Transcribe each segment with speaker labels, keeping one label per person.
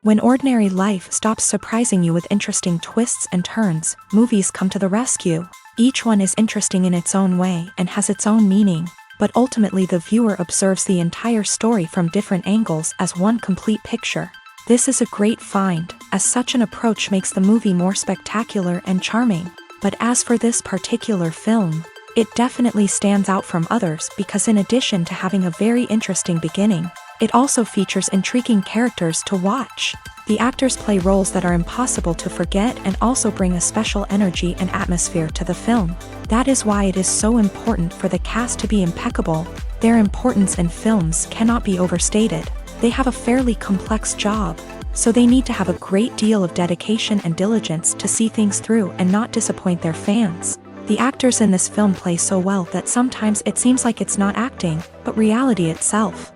Speaker 1: When ordinary life stops surprising you with interesting twists and turns, movies come to the rescue. Each one is interesting in its own way and has its own meaning, but ultimately the viewer observes the entire story from different angles as one complete picture. This is a great find, as such an approach makes the movie more spectacular and charming. But as for this particular film, it definitely stands out from others because in addition to having a very interesting beginning, it also features intriguing characters to watch. The actors play roles that are impossible to forget and also bring a special energy and atmosphere to the film. That is why it is so important for the cast to be impeccable. Their importance in films cannot be overstated. They have a fairly complex job, so they need to have a great deal of dedication and diligence to see things through and not disappoint their fans. The actors in this film play so well that sometimes it seems like it's not acting, but reality itself.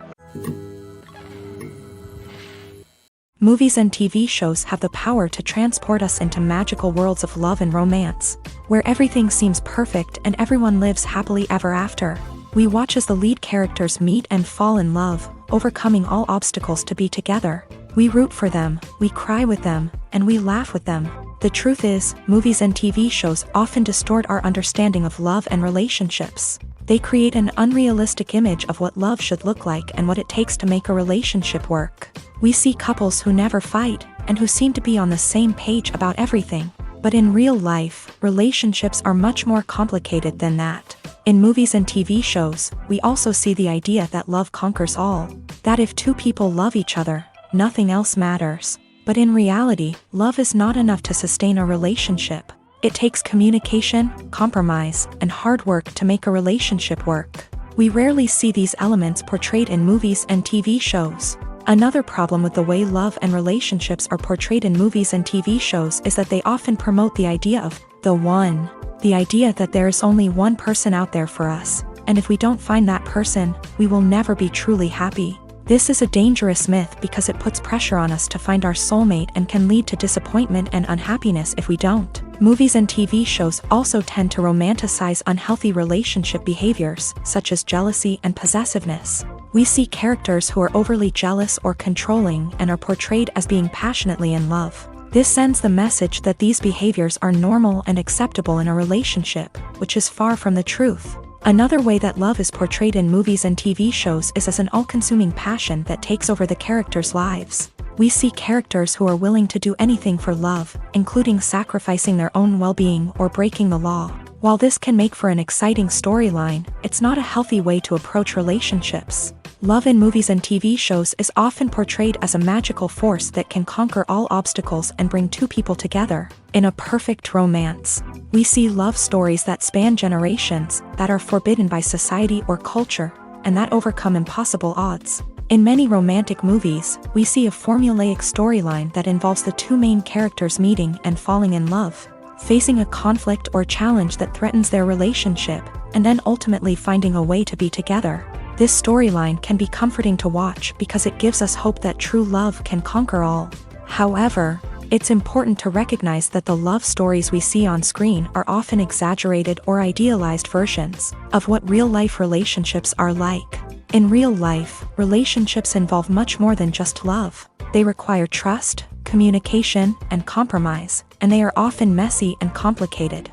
Speaker 1: Movies and TV shows have the power to transport us into magical worlds of love and romance, where everything seems perfect and everyone lives happily ever after. We watch as the lead characters meet and fall in love, overcoming all obstacles to be together. We root for them, we cry with them, and we laugh with them. The truth is, movies and TV shows often distort our understanding of love and relationships. They create an unrealistic image of what love should look like and what it takes to make a relationship work. We see couples who never fight, and who seem to be on the same page about everything. But in real life, relationships are much more complicated than that. In movies and TV shows, we also see the idea that love conquers all. That if two people love each other, nothing else matters. But in reality, love is not enough to sustain a relationship. It takes communication, compromise, and hard work to make a relationship work. We rarely see these elements portrayed in movies and TV shows. Another problem with the way love and relationships are portrayed in movies and TV shows is that they often promote the idea of the one. The idea that there is only one person out there for us, and if we don't find that person, we will never be truly happy. This is a dangerous myth because it puts pressure on us to find our soulmate and can lead to disappointment and unhappiness if we don't. Movies and TV shows also tend to romanticize unhealthy relationship behaviors, such as jealousy and possessiveness. We see characters who are overly jealous or controlling and are portrayed as being passionately in love. This sends the message that these behaviors are normal and acceptable in a relationship, which is far from the truth. Another way that love is portrayed in movies and TV shows is as an all-consuming passion that takes over the characters' lives. We see characters who are willing to do anything for love, including sacrificing their own well-being or breaking the law. While this can make for an exciting storyline, it's not a healthy way to approach relationships. Love in movies and TV shows is often portrayed as a magical force that can conquer all obstacles and bring two people together. In a perfect romance, we see love stories that span generations, that are forbidden by society or culture, and that overcome impossible odds. In many romantic movies, we see a formulaic storyline that involves the two main characters meeting and falling in love, facing a conflict or challenge that threatens their relationship, and then ultimately finding a way to be together. This storyline can be comforting to watch because it gives us hope that true love can conquer all. However, it's important to recognize that the love stories we see on screen are often exaggerated or idealized versions of what real-life relationships are like. In real life, relationships involve much more than just love. They require trust, communication, and compromise, and they are often messy and complicated.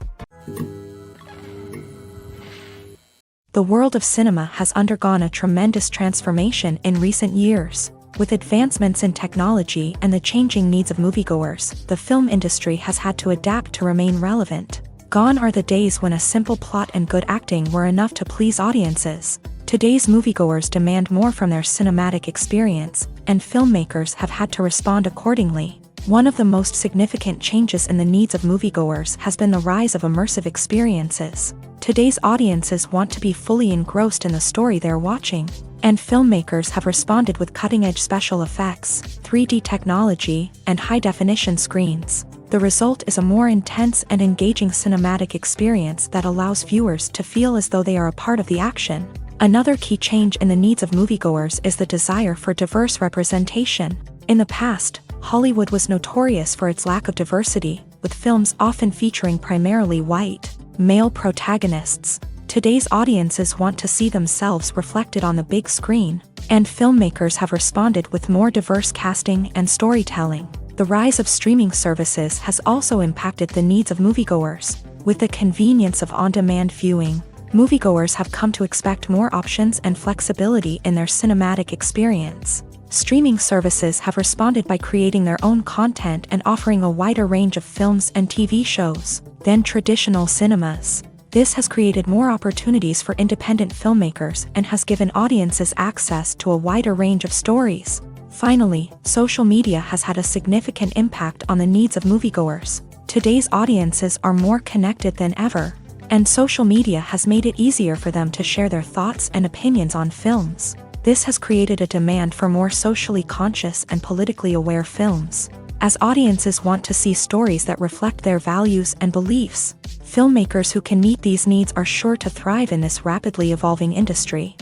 Speaker 1: The world of cinema has undergone a tremendous transformation in recent years. With advancements in technology and the changing needs of moviegoers, the film industry has had to adapt to remain relevant. Gone are the days when a simple plot and good acting were enough to please audiences. Today's moviegoers demand more from their cinematic experience, and filmmakers have had to respond accordingly. One of the most significant changes in the needs of moviegoers has been the rise of immersive experiences. Today's audiences want to be fully engrossed in the story they're watching, and filmmakers have responded with cutting-edge special effects, 3D technology, and high-definition screens. The result is a more intense and engaging cinematic experience that allows viewers to feel as though they are a part of the action. Another key change in the needs of moviegoers is the desire for diverse representation. In the past, Hollywood was notorious for its lack of diversity, with films often featuring primarily white, male protagonists. Today's audiences want to see themselves reflected on the big screen, and filmmakers have responded with more diverse casting and storytelling. The rise of streaming services has also impacted the needs of moviegoers. With the convenience of on-demand viewing, moviegoers have come to expect more options and flexibility in their cinematic experience. Streaming services have responded by creating their own content and offering a wider range of films and TV shows than traditional cinemas. This has created more opportunities for independent filmmakers and has given audiences access to a wider range of stories. Finally, social media has had a significant impact on the needs of moviegoers. Today's audiences are more connected than ever, and social media has made it easier for them to share their thoughts and opinions on films. This has created a demand for more socially conscious and politically aware films. As audiences want to see stories that reflect their values and beliefs, filmmakers who can meet these needs are sure to thrive in this rapidly evolving industry.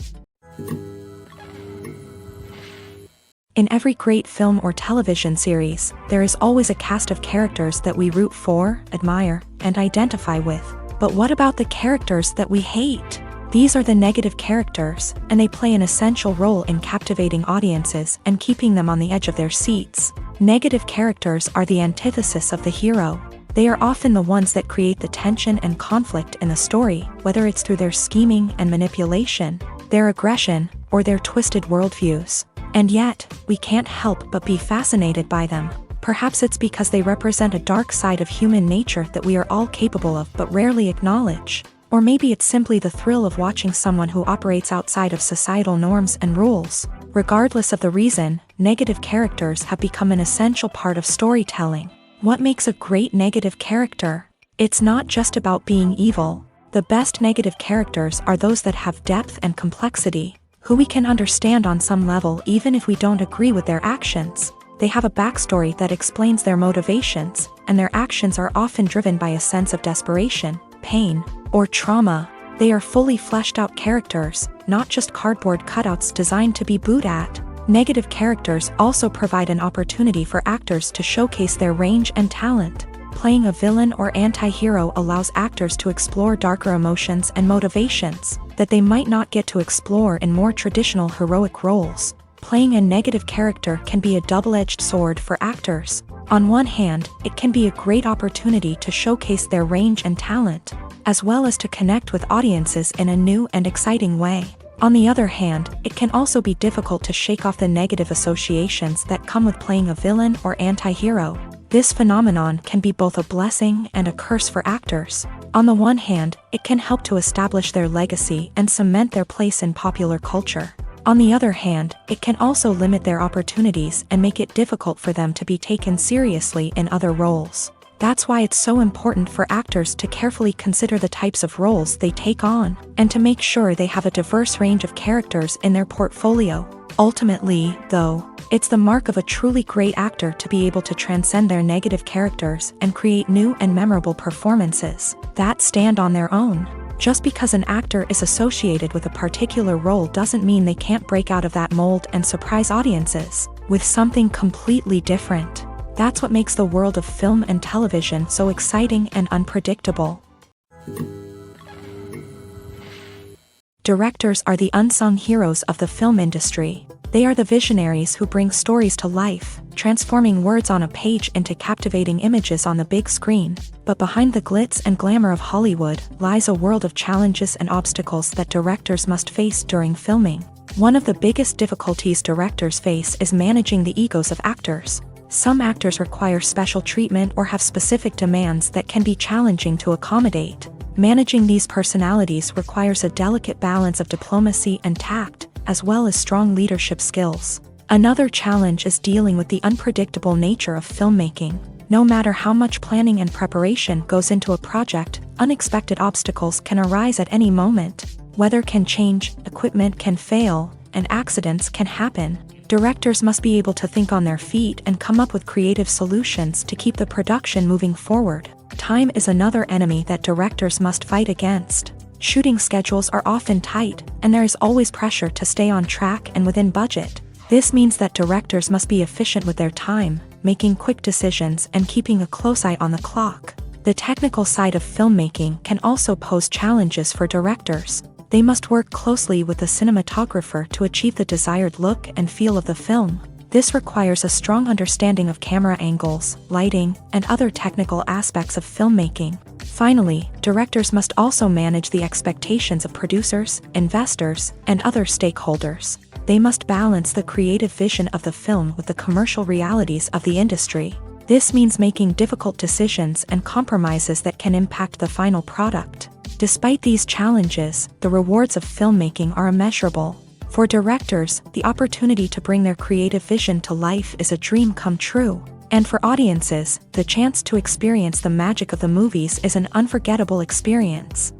Speaker 1: In every great film or television series, there is always a cast of characters that we root for, admire, and identify with. But what about the characters that we hate? These are the negative characters, and they play an essential role in captivating audiences and keeping them on the edge of their seats. Negative characters are the antithesis of the hero. They are often the ones that create the tension and conflict in the story, whether it's through their scheming and manipulation, their aggression, or their twisted worldviews. And yet, we can't help but be fascinated by them. Perhaps it's because they represent a dark side of human nature that we are all capable of but rarely acknowledge. Or maybe it's simply the thrill of watching someone who operates outside of societal norms and rules. Regardless of the reason, negative characters have become an essential part of storytelling. What makes a great negative character? It's not just about being evil. The best negative characters are those that have depth and complexity, who we can understand on some level even if we don't agree with their actions. They have a backstory that explains their motivations, and their actions are often driven by a sense of desperation, pain, or trauma. They are fully fleshed out characters, not just cardboard cutouts designed to be booed at. Negative characters also provide an opportunity for actors to showcase their range and talent. Playing a villain or anti-hero allows actors to explore darker emotions and motivations that they might not get to explore in more traditional heroic roles. Playing a negative character can be a double-edged sword for actors. On one hand, it can be a great opportunity to showcase their range and talent, as well as to connect with audiences in a new and exciting way. On the other hand, it can also be difficult to shake off the negative associations that come with playing a villain or anti-hero. This phenomenon can be both a blessing and a curse for actors. On the one hand, it can help to establish their legacy and cement their place in popular culture. On the other hand, it can also limit their opportunities and make it difficult for them to be taken seriously in other roles. That's why it's so important for actors to carefully consider the types of roles they take on, and to make sure they have a diverse range of characters in their portfolio. Ultimately, though, it's the mark of a truly great actor to be able to transcend their negative characters and create new and memorable performances that stand on their own. Just because an actor is associated with a particular role doesn't mean they can't break out of that mold and surprise audiences with something completely different. That's what makes the world of film and television so exciting and unpredictable. Directors are the unsung heroes of the film industry. They are the visionaries who bring stories to life, transforming words on a page into captivating images on the big screen. But behind the glitz and glamour of Hollywood lies a world of challenges and obstacles that directors must face during filming. One of the biggest difficulties directors face is managing the egos of actors. Some actors require special treatment or have specific demands that can be challenging to accommodate. Managing these personalities requires a delicate balance of diplomacy and tact, as well as strong leadership skills. Another challenge is dealing with the unpredictable nature of filmmaking. No matter how much planning and preparation goes into a project, unexpected obstacles can arise at any moment. Weather can change, equipment can fail, and accidents can happen. Directors must be able to think on their feet and come up with creative solutions to keep the production moving forward. Time is another enemy that directors must fight against. Shooting schedules are often tight, and there is always pressure to stay on track and within budget. This means that directors must be efficient with their time, making quick decisions and keeping a close eye on the clock. The technical side of filmmaking can also pose challenges for directors. They must work closely with the cinematographer to achieve the desired look and feel of the film. This requires a strong understanding of camera angles, lighting, and other technical aspects of filmmaking. Finally, directors must also manage the expectations of producers, investors, and other stakeholders. They must balance the creative vision of the film with the commercial realities of the industry. This means making difficult decisions and compromises that can impact the final product. Despite these challenges, the rewards of filmmaking are immeasurable. For directors, the opportunity to bring their creative vision to life is a dream come true. And for audiences, the chance to experience the magic of the movies is an unforgettable experience.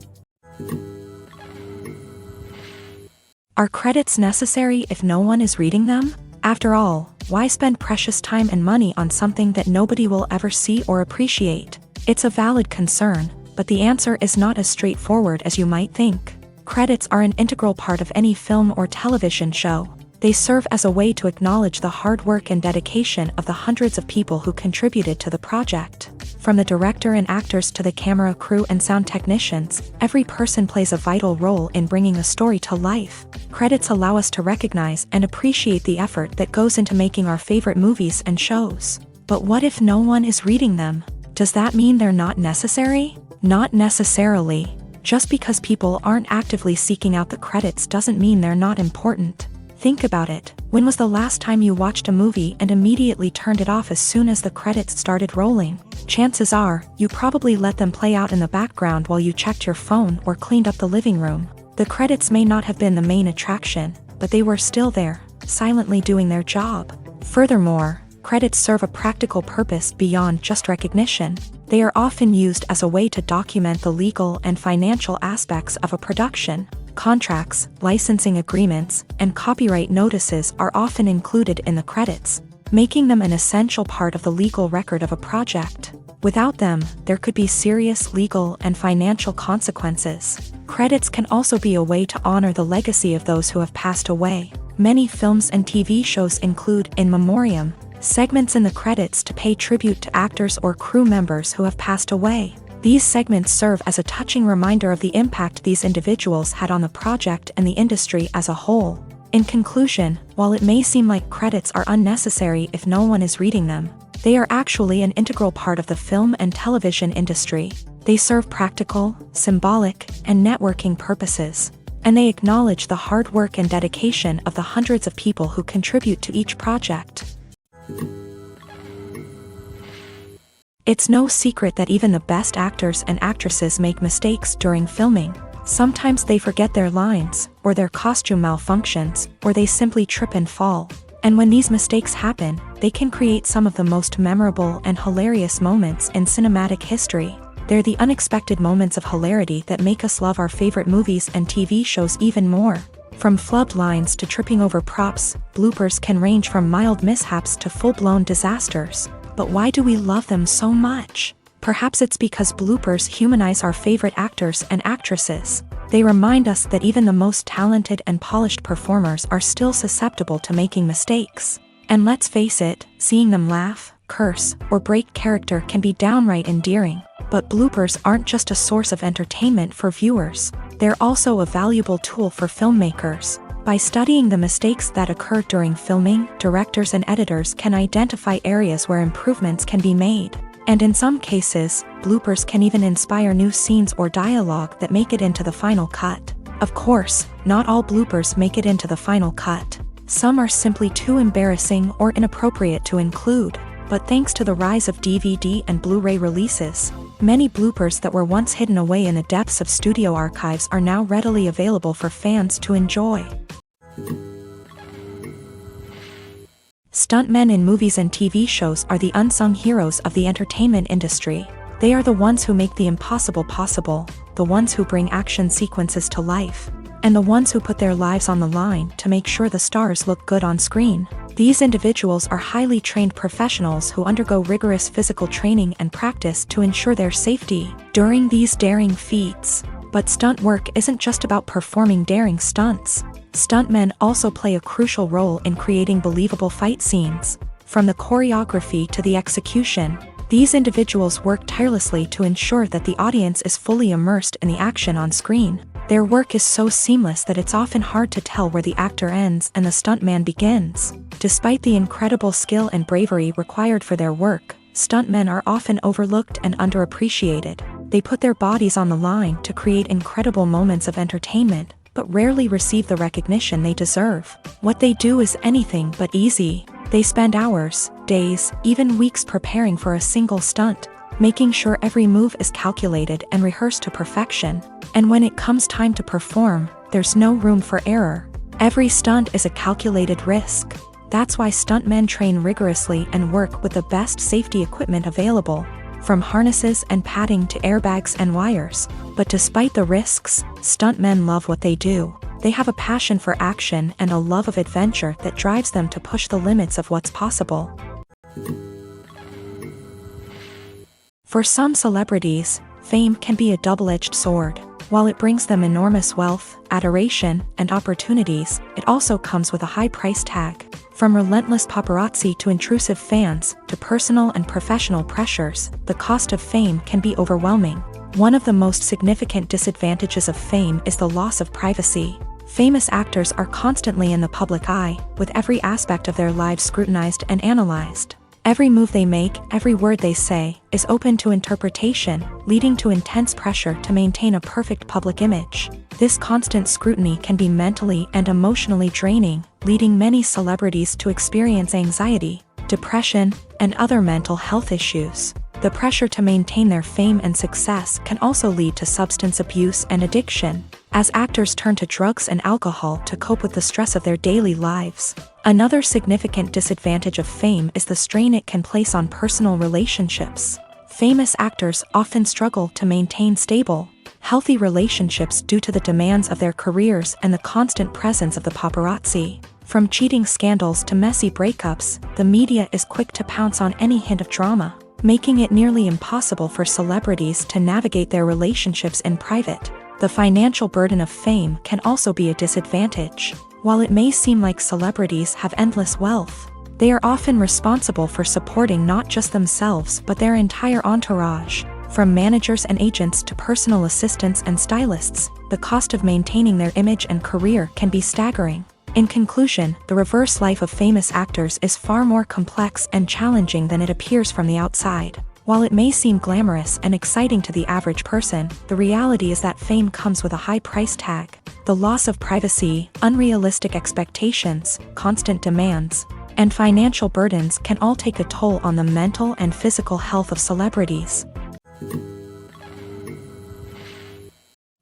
Speaker 1: Are credits necessary if no one is reading them? After all, why spend precious time and money on something that nobody will ever see or appreciate? It's a valid concern, but the answer is not as straightforward as you might think. Credits are an integral part of any film or television show. They serve as a way to acknowledge the hard work and dedication of the hundreds of people who contributed to the project. From the director and actors to the camera crew and sound technicians, every person plays a vital role in bringing a story to life. Credits allow us to recognize and appreciate the effort that goes into making our favorite movies and shows. But what if no one is reading them? Does that mean they're not necessary? Not necessarily. Just because people aren't actively seeking out the credits doesn't mean they're not important. Think about it. When was the last time you watched a movie and immediately turned it off as soon as the credits started rolling? Chances are, you probably let them play out in the background while you checked your phone or cleaned up the living room. The credits may not have been the main attraction, but they were still there, silently doing their job. Furthermore, credits serve a practical purpose beyond just recognition. They are often used as a way to document the legal and financial aspects of a production. Contracts, licensing agreements, and copyright notices are often included in the credits, making them an essential part of the legal record of a project. Without them, there could be serious legal and financial consequences. Credits can also be a way to honor the legacy of those who have passed away. Many films and TV shows include in memoriam segments in the credits to pay tribute to actors or crew members who have passed away. These segments serve as a touching reminder of the impact these individuals had on the project and the industry as a whole. In conclusion, while it may seem like credits are unnecessary if no one is reading them, they are actually an integral part of the film and television industry. They serve practical, symbolic, and networking purposes, and they acknowledge the hard work and dedication of the hundreds of people who contribute to each project. It's no secret that even the best actors and actresses make mistakes during filming. Sometimes they forget their lines, or their costume malfunctions, or they simply trip and fall. And when these mistakes happen, they can create some of the most memorable and hilarious moments in cinematic history. They're the unexpected moments of hilarity that make us love our favorite movies and TV shows even more. From flubbed lines to tripping over props, bloopers can range from mild mishaps to full-blown disasters. But why do we love them so much? Perhaps it's because bloopers humanize our favorite actors and actresses. They remind us that even the most talented and polished performers are still susceptible to making mistakes. And let's face it, seeing them laugh, curse, or break character can be downright endearing. But bloopers aren't just a source of entertainment for viewers. They're also a valuable tool for filmmakers. By studying the mistakes that occur during filming, directors and editors can identify areas where improvements can be made. And in some cases, bloopers can even inspire new scenes or dialogue that make it into the final cut. Of course, not all bloopers make it into the final cut. Some are simply too embarrassing or inappropriate to include. But thanks to the rise of DVD and Blu-ray releases, many bloopers that were once hidden away in the depths of studio archives are now readily available for fans to enjoy. Stuntmen in movies and TV shows are the unsung heroes of the entertainment industry. They are the ones who make the impossible possible, the ones who bring action sequences to life, and the ones who put their lives on the line to make sure the stars look good on screen. These individuals are highly trained professionals who undergo rigorous physical training and practice to ensure their safety during these daring feats. But stunt work isn't just about performing daring stunts. Stuntmen also play a crucial role in creating believable fight scenes. From the choreography to the execution, These individuals work tirelessly to ensure that the audience is fully immersed in the action on screen. Their work is so seamless that it's often hard to tell where the actor ends and the stuntman begins. Despite the incredible skill and bravery required for their work, stuntmen are often overlooked and underappreciated. They put their bodies on the line to create incredible moments of entertainment, but rarely receive the recognition they deserve. What they do is anything but easy. They spend hours, days, even weeks preparing for a single stunt, making sure every move is calculated and rehearsed to perfection. And when it comes time to perform, there's no room for error. Every stunt is a calculated risk. That's why stuntmen train rigorously and work with the best safety equipment available, from harnesses and padding to airbags and wires. But despite the risks, stuntmen love what they do. They have a passion for action and a love of adventure that drives them to push the limits of what's possible. For some celebrities, fame can be a double-edged sword. While it brings them enormous wealth, adoration, and opportunities, it also comes with a high price tag. From relentless paparazzi to intrusive fans, to personal and professional pressures, the cost of fame can be overwhelming. One of the most significant disadvantages of fame is the loss of privacy. Famous actors are constantly in the public eye, with every aspect of their lives scrutinized and analyzed. Every move they make, every word they say, is open to interpretation, leading to intense pressure to maintain a perfect public image. This constant scrutiny can be mentally and emotionally draining, leading many celebrities to experience anxiety, depression, and other mental health issues. The pressure to maintain their fame and success can also lead to substance abuse and addiction, as actors turn to drugs and alcohol to cope with the stress of their daily lives. Another significant disadvantage of fame is the strain it can place on personal relationships. Famous actors often struggle to maintain stable, healthy relationships due to the demands of their careers and the constant presence of the paparazzi. From cheating scandals to messy breakups, the media is quick to pounce on any hint of drama, making it nearly impossible for celebrities to navigate their relationships in private. The financial burden of fame can also be a disadvantage. While it may seem like celebrities have endless wealth, they are often responsible for supporting not just themselves but their entire entourage. From managers and agents to personal assistants and stylists, the cost of maintaining their image and career can be staggering. In conclusion, the reverse life of famous actors is far more complex and challenging than it appears from the outside. While it may seem glamorous and exciting to the average person, the reality is that fame comes with a high price tag. The loss of privacy, unrealistic expectations, constant demands, and financial burdens can all take a toll on the mental and physical health of celebrities.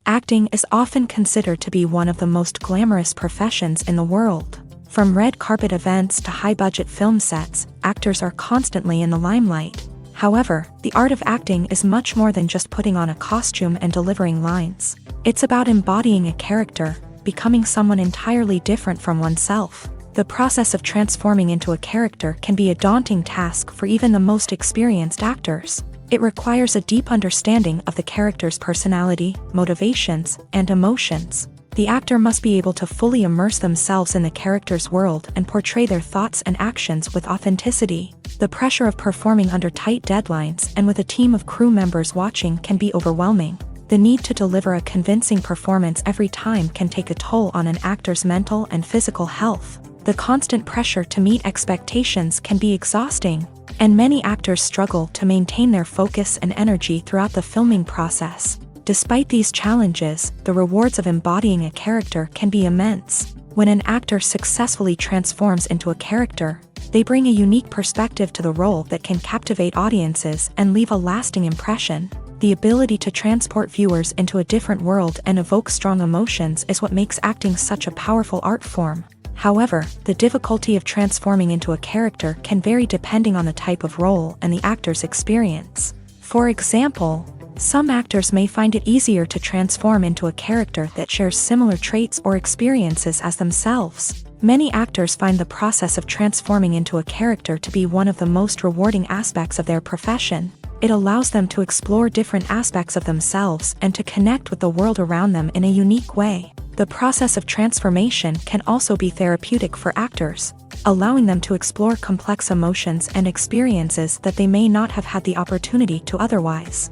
Speaker 1: Acting is often considered to be one of the most glamorous professions in the world. From red carpet events to high-budget film sets, actors are constantly in the limelight. However, the art of acting is much more than just putting on a costume and delivering lines. It's about embodying a character, becoming someone entirely different from oneself. The process of transforming into a character can be a daunting task for even the most experienced actors. It requires a deep understanding of the character's personality, motivations, and emotions. The actor must be able to fully immerse themselves in the character's world and portray their thoughts and actions with authenticity. The pressure of performing under tight deadlines and with a team of crew members watching can be overwhelming. The need to deliver a convincing performance every time can take a toll on an actor's mental and physical health. The constant pressure to meet expectations can be exhausting, and many actors struggle to maintain their focus and energy throughout the filming process. Despite these challenges, the rewards of embodying a character can be immense. When an actor successfully transforms into a character, they bring a unique perspective to the role that can captivate audiences and leave a lasting impression. The ability to transport viewers into a different world and evoke strong emotions is what makes acting such a powerful art form. However, the difficulty of transforming into a character can vary depending on the type of role and the actor's experience. For example, some actors may find it easier to transform into a character that shares similar traits or experiences as themselves. Many actors find the process of transforming into a character to be one of the most rewarding aspects of their profession. It allows them to explore different aspects of themselves and to connect with the world around them in a unique way. The process of transformation can also be therapeutic for actors, allowing them to explore complex emotions and experiences that they may not have had the opportunity to otherwise.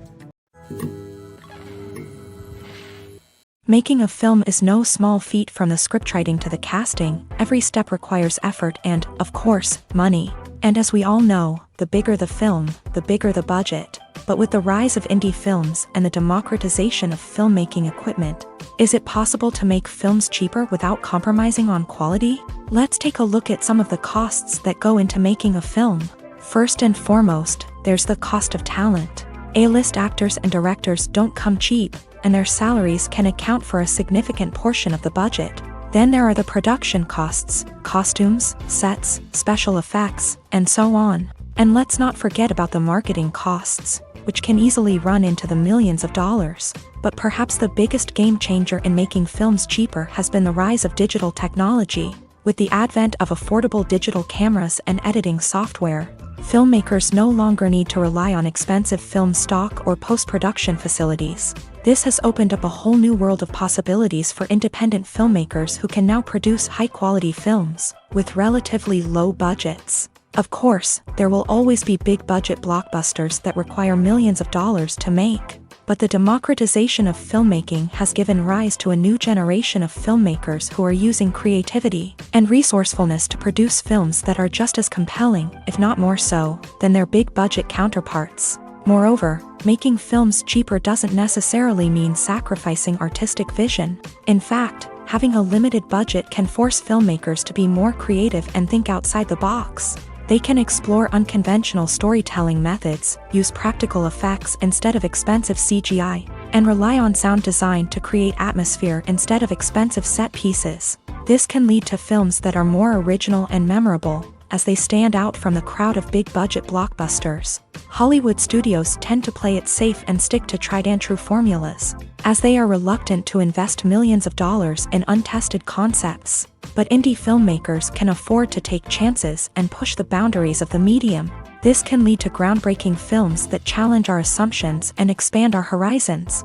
Speaker 1: Making a film is no small feat. From the scriptwriting to the casting, every step requires effort and, of course, money. And as we all know, the bigger the film, the bigger the budget. But with the rise of indie films and the democratization of filmmaking equipment, is it possible to make films cheaper without compromising on quality? Let's take a look at some of the costs that go into making a film. First and foremost, there's the cost of talent. A-list actors and directors don't come cheap, and their salaries can account for a significant portion of the budget. Then there are the production costs, costumes, sets, special effects, and so on. And let's not forget about the marketing costs, which can easily run into the millions of dollars. But perhaps the biggest game changer in making films cheaper has been the rise of digital technology. With the advent of affordable digital cameras and editing software, filmmakers no longer need to rely on expensive film stock or post-production facilities. This has opened up a whole new world of possibilities for independent filmmakers who can now produce high-quality films with relatively low budgets. Of course, there will always be big-budget blockbusters that require millions of dollars to make. But the democratization of filmmaking has given rise to a new generation of filmmakers who are using creativity and resourcefulness to produce films that are just as compelling, if not more so, than their big-budget counterparts. Moreover, making films cheaper doesn't necessarily mean sacrificing artistic vision. In fact, having a limited budget can force filmmakers to be more creative and think outside the box. They can explore unconventional storytelling methods, use practical effects instead of expensive CGI, and rely on sound design to create atmosphere instead of expensive set pieces. This can lead to films that are more original and memorable, as they stand out from the crowd of big-budget blockbusters. Hollywood studios tend to play it safe and stick to tried-and-true formulas, as they are reluctant to invest millions of dollars in untested concepts. But indie filmmakers can afford to take chances and push the boundaries of the medium. This can lead to groundbreaking films that challenge our assumptions and expand our horizons.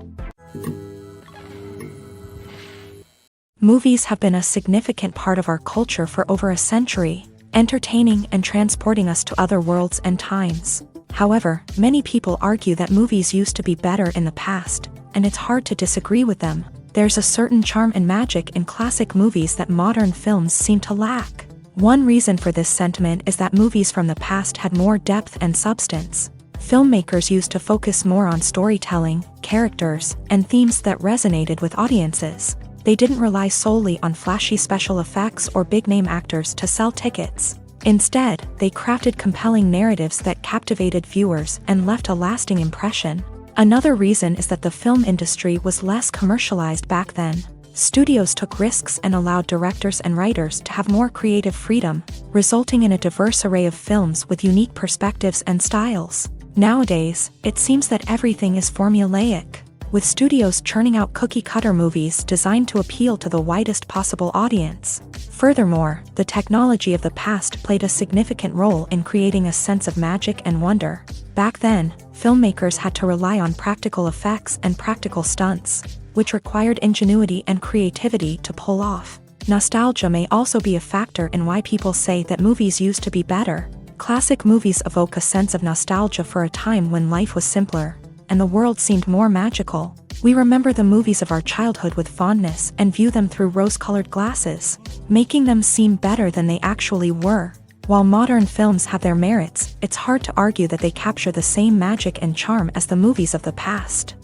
Speaker 1: Movies have been a significant part of our culture for over a century, entertaining and transporting us to other worlds and times. However, many people argue that movies used to be better in the past, and it's hard to disagree with them. There's a certain charm and magic in classic movies that modern films seem to lack. One reason for this sentiment is that movies from the past had more depth and substance. Filmmakers used to focus more on storytelling, characters, and themes that resonated with audiences. They didn't rely solely on flashy special effects or big-name actors to sell tickets. Instead, they crafted compelling narratives that captivated viewers and left a lasting impression. Another reason is that the film industry was less commercialized back then. Studios took risks and allowed directors and writers to have more creative freedom, resulting in a diverse array of films with unique perspectives and styles. Nowadays, it seems that everything is formulaic, with studios churning out cookie-cutter movies designed to appeal to the widest possible audience. Furthermore, the technology of the past played a significant role in creating a sense of magic and wonder. Back then, filmmakers had to rely on practical effects and practical stunts, which required ingenuity and creativity to pull off. Nostalgia may also be a factor in why people say that movies used to be better. Classic movies evoke a sense of nostalgia for a time when life was simpler, and the world seemed more magical. We remember the movies of our childhood with fondness and view them through rose-colored glasses, making them seem better than they actually were. While modern films have their merits, it's hard to argue that they capture the same magic and charm as the movies of the past.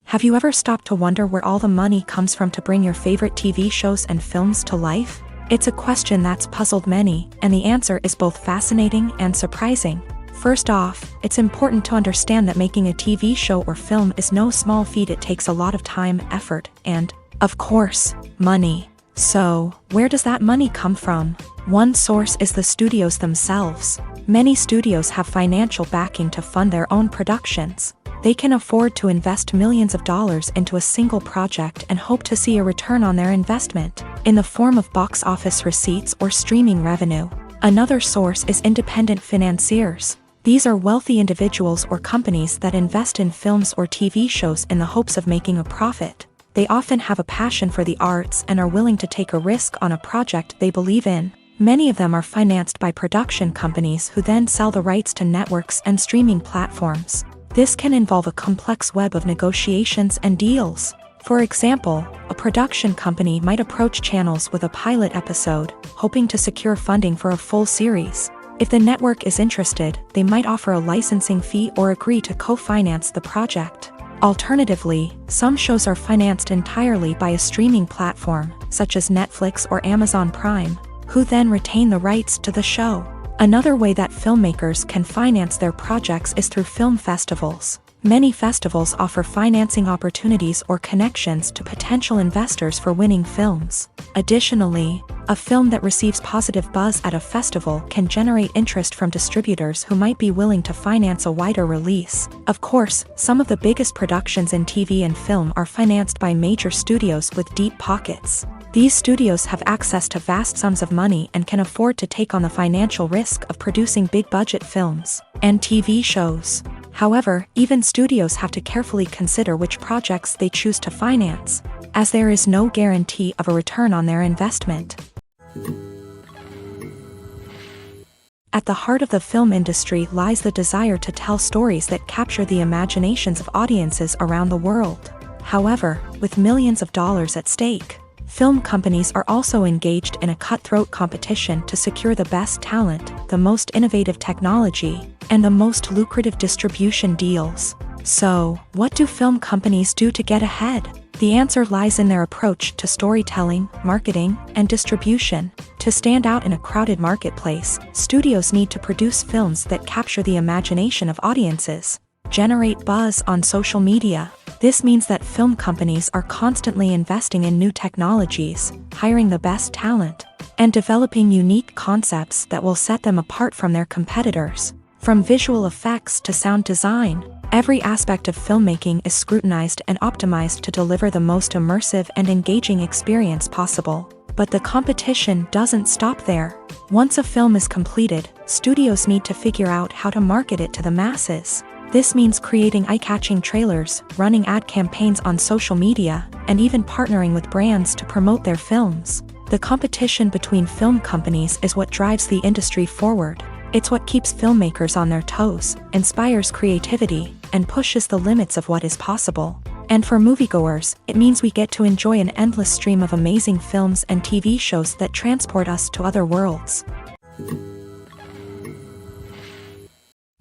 Speaker 1: Have you ever stopped to wonder where all the money comes from to bring your favorite TV shows and films to life? It's a question that's puzzled many, and the answer is both fascinating and surprising. First off, it's important to understand that making a TV show or film is no small feat. It takes a lot of time, effort, and, of course, money. So, where does that money come from? One source is the studios themselves. Many studios have financial backing to fund their own productions. They can afford to invest millions of dollars into a single project and hope to see a return on their investment, in the form of box office receipts or streaming revenue. Another source is independent financiers. These are wealthy individuals or companies that invest in films or TV shows in the hopes of making a profit. They often have a passion for the arts and are willing to take a risk on a project they believe in. Many of them are financed by production companies who then sell the rights to networks and streaming platforms. This can involve a complex web of negotiations and deals. For example, a production company might approach channels with a pilot episode, hoping to secure funding for a full series. If the network is interested, they might offer a licensing fee or agree to co-finance the project. Alternatively, some shows are financed entirely by a streaming platform, such as Netflix or Amazon Prime, who then retain the rights to the show. Another way that filmmakers can finance their projects is through film festivals. Many festivals offer financing opportunities or connections to potential investors for winning films. Additionally, a film that receives positive buzz at a festival can generate interest from distributors who might be willing to finance a wider release. Of course, some of the biggest productions in TV and film are financed by major studios with deep pockets. These studios have access to vast sums of money and can afford to take on the financial risk of producing big-budget films and TV shows. However, even studios have to carefully consider which projects they choose to finance, as there is no guarantee of a return on their investment. At the heart of the film industry lies the desire to tell stories that capture the imaginations of audiences around the world. However, with millions of dollars at stake, film companies are also engaged in a cutthroat competition to secure the best talent, the most innovative technology, and the most lucrative distribution deals. So, what do film companies do to get ahead? The answer lies in their approach to storytelling, marketing, and distribution. To stand out in a crowded marketplace, studios need to produce films that capture the imagination of audiences, generate buzz on social media. This means that film companies are constantly investing in new technologies, hiring the best talent, and developing unique concepts that will set them apart from their competitors. From visual effects to sound design, every aspect of filmmaking is scrutinized and optimized to deliver the most immersive and engaging experience possible. But the competition doesn't stop there. Once a film is completed, studios need to figure out how to market it to the masses. This means creating eye-catching trailers, running ad campaigns on social media, and even partnering with brands to promote their films. The competition between film companies is what drives the industry forward. It's what keeps filmmakers on their toes, inspires creativity, and pushes the limits of what is possible. And for moviegoers, it means we get to enjoy an endless stream of amazing films and TV shows that transport us to other worlds.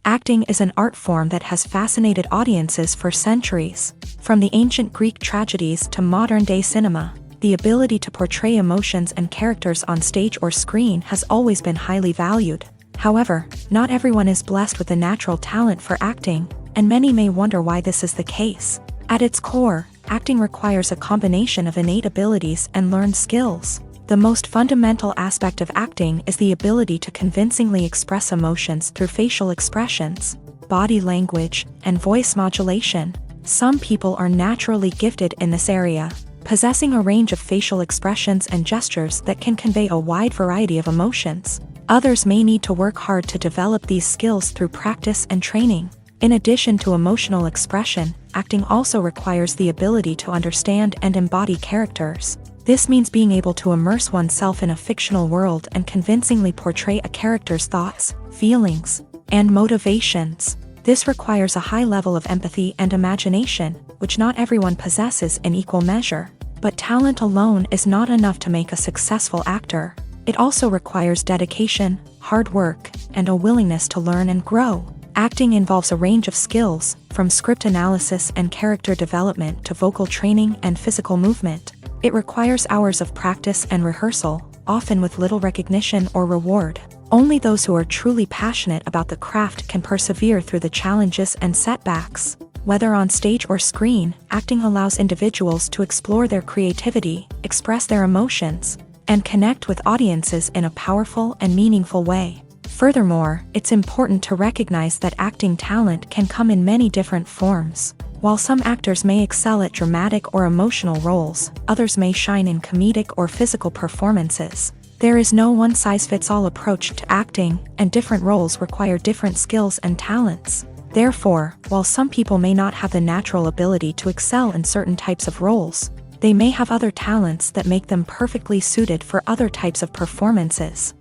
Speaker 1: Acting is an art form that has fascinated audiences for centuries. From the ancient Greek tragedies to modern-day cinema, the ability to portray emotions and characters on stage or screen has always been highly valued. However, not everyone is blessed with a natural talent for acting, and many may wonder why this is the case. At its core, acting requires a combination of innate abilities and learned skills. The most fundamental aspect of acting is the ability to convincingly express emotions through facial expressions, body language, and voice modulation. Some people are naturally gifted in this area, possessing a range of facial expressions and gestures that can convey a wide variety of emotions. Others may need to work hard to develop these skills through practice and training. In addition to emotional expression, acting also requires the ability to understand and embody characters. This means being able to immerse oneself in a fictional world and convincingly portray a character's thoughts, feelings, and motivations. This requires a high level of empathy and imagination, which not everyone possesses in equal measure. But talent alone is not enough to make a successful actor. It also requires dedication, hard work, and a willingness to learn and grow. Acting involves a range of skills, from script analysis and character development to vocal training and physical movement. It requires hours of practice and rehearsal, often with little recognition or reward. Only those who are truly passionate about the craft can persevere through the challenges and setbacks. Whether on stage or screen, acting allows individuals to explore their creativity, express their emotions, and connect with audiences in a powerful and meaningful way. Furthermore, it's important to recognize that acting talent can come in many different forms. While some actors may excel at dramatic or emotional roles, others may shine in comedic or physical performances. There is no one-size-fits-all approach to acting, and different roles require different skills and talents. Therefore, while some people may not have the natural ability to excel in certain types of roles, they may have other talents that make them perfectly suited for other types of performances.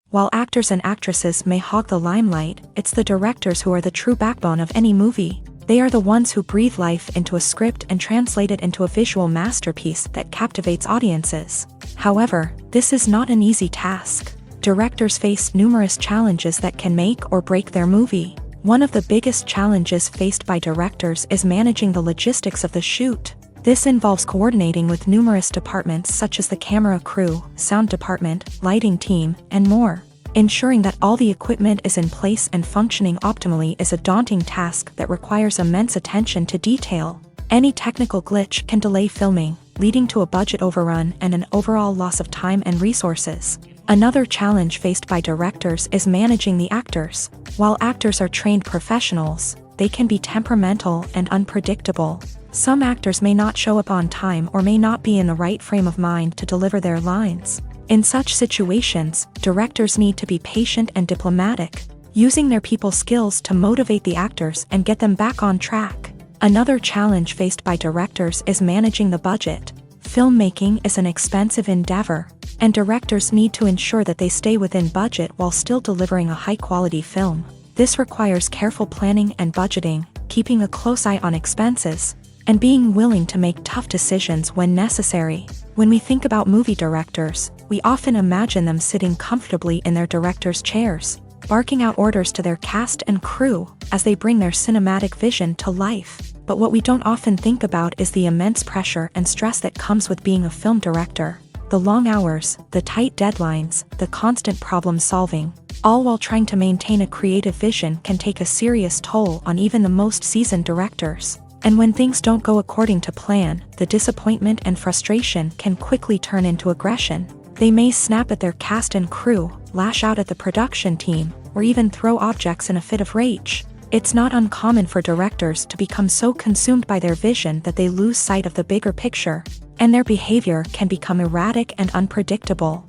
Speaker 1: While actors and actresses may hog the limelight, it's the directors who are the true backbone of any movie. They are the ones who breathe life into a script and translate it into a visual masterpiece that captivates audiences. However, this is not an easy task. Directors face numerous challenges that can make or break their movie. One of the biggest challenges faced by directors is managing the logistics of the shoot. This involves coordinating with numerous departments such as the camera crew, sound department, lighting team, and more. Ensuring that all the equipment is in place and functioning optimally is a daunting task that requires immense attention to detail. Any technical glitch can delay filming, leading to a budget overrun and an overall loss of time and resources. Another challenge faced by directors is managing the actors. While actors are trained professionals, they can be temperamental and unpredictable. Some actors may not show up on time or may not be in the right frame of mind to deliver their lines. In such situations, directors need to be patient and diplomatic, using their people skills to motivate the actors and get them back on track. Another challenge faced by directors is managing the budget. Filmmaking is an expensive endeavor, and directors need to ensure that they stay within budget while still delivering a high-quality film. This requires careful planning and budgeting, keeping a close eye on expenses, and being willing to make tough decisions when necessary. When we think about movie directors, we often imagine them sitting comfortably in their director's chairs, barking out orders to their cast and crew as they bring their cinematic vision to life. But what we don't often think about is the immense pressure and stress that comes with being a film director. The long hours, the tight deadlines, the constant problem solving, all while trying to maintain a creative vision can take a serious toll on even the most seasoned directors. And when things don't go according to plan, the disappointment and frustration can quickly turn into aggression. They may snap at their cast and crew, lash out at the production team, or even throw objects in a fit of rage. It's not uncommon for directors to become so consumed by their vision that they lose sight of the bigger picture, and their behavior can become erratic and unpredictable.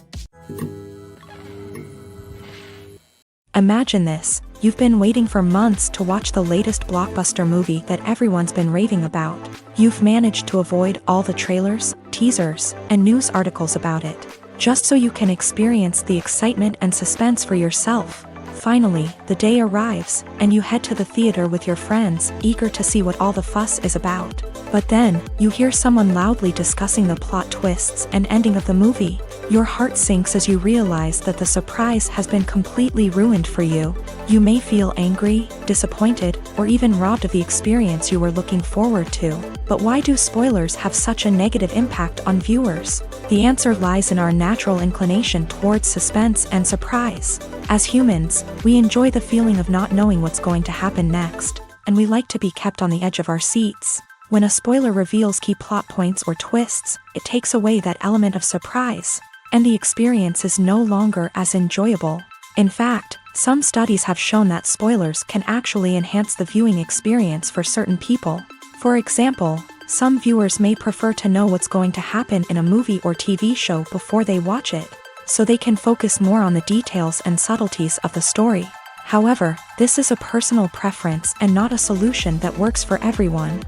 Speaker 1: Imagine this. You've been waiting for months to watch the latest blockbuster movie that everyone's been raving about. You've managed to avoid all the trailers, teasers, and news articles about it, just so you can experience the excitement and suspense for yourself. Finally, the day arrives, and you head to the theater with your friends, eager to see what all the fuss is about. But then, you hear someone loudly discussing the plot twists and ending of the movie. Your heart sinks as you realize that the surprise has been completely ruined for you. You may feel angry, disappointed, or even robbed of the experience you were looking forward to. But why do spoilers have such a negative impact on viewers? The answer lies in our natural inclination towards suspense and surprise. As humans, we enjoy the feeling of not knowing what's going to happen next, and we like to be kept on the edge of our seats. When a spoiler reveals key plot points or twists, it takes away that element of surprise, and the experience is no longer as enjoyable. In fact, some studies have shown that spoilers can actually enhance the viewing experience for certain people. For example, some viewers may prefer to know what's going to happen in a movie or TV show before they watch it, so they can focus more on the details and subtleties of the story. However, this is a personal preference and not a solution that works for everyone.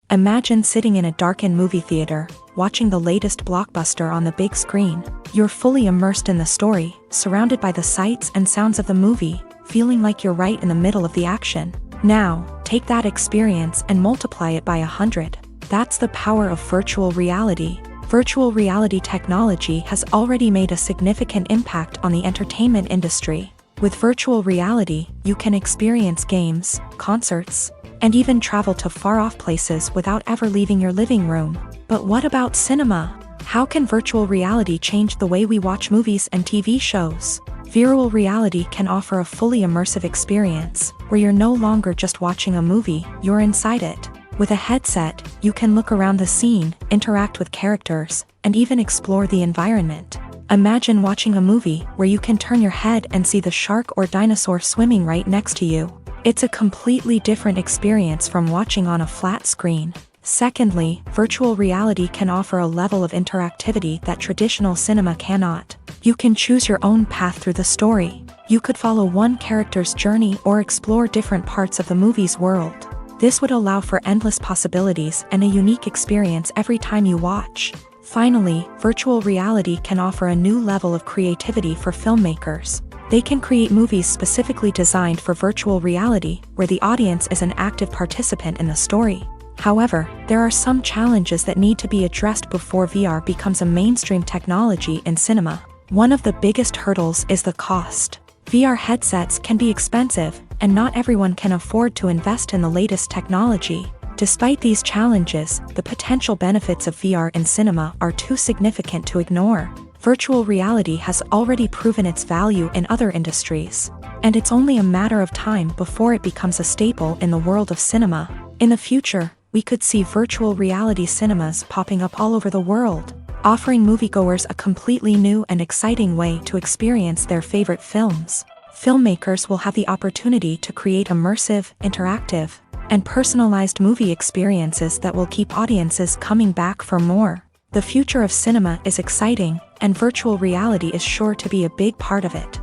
Speaker 1: Imagine sitting in a darkened movie theater, watching the latest blockbuster on the big screen. You're fully immersed in the story, surrounded by the sights and sounds of the movie, feeling like you're right in the middle of the action. Now, take that experience and multiply it by 100. That's the power of virtual reality. Virtual reality technology has already made a significant impact on the entertainment industry. With virtual reality, you can experience games, concerts, and even travel to far-off places without ever leaving your living room. But what about cinema? How can virtual reality change the way we watch movies and TV shows? Virtual reality can offer a fully immersive experience, where you're no longer just watching a movie, you're inside it. With a headset, you can look around the scene, interact with characters, and even explore the environment. Imagine watching a movie where you can turn your head and see the shark or dinosaur swimming right next to you. It's a completely different experience from watching on a flat screen. Secondly, virtual reality can offer a level of interactivity that traditional cinema cannot. You can choose your own path through the story. You could follow one character's journey or explore different parts of the movie's world. This would allow for endless possibilities and a unique experience every time you watch. Finally, virtual reality can offer a new level of creativity for filmmakers. They can create movies specifically designed for virtual reality, where the audience is an active participant in the story. However, there are some challenges that need to be addressed before VR becomes a mainstream technology in cinema. One of the biggest hurdles is the cost. VR headsets can be expensive, and not everyone can afford to invest in the latest technology. Despite these challenges, the potential benefits of VR in cinema are too significant to ignore. Virtual reality has already proven its value in other industries, and it's only a matter of time before it becomes a staple in the world of cinema. In the future, we could see virtual reality cinemas popping up all over the world, offering moviegoers a completely new and exciting way to experience their favorite films. Filmmakers will have the opportunity to create immersive, interactive, and personalized movie experiences that will keep audiences coming back for more. The future of cinema is exciting, and virtual reality is sure to be a big part of it.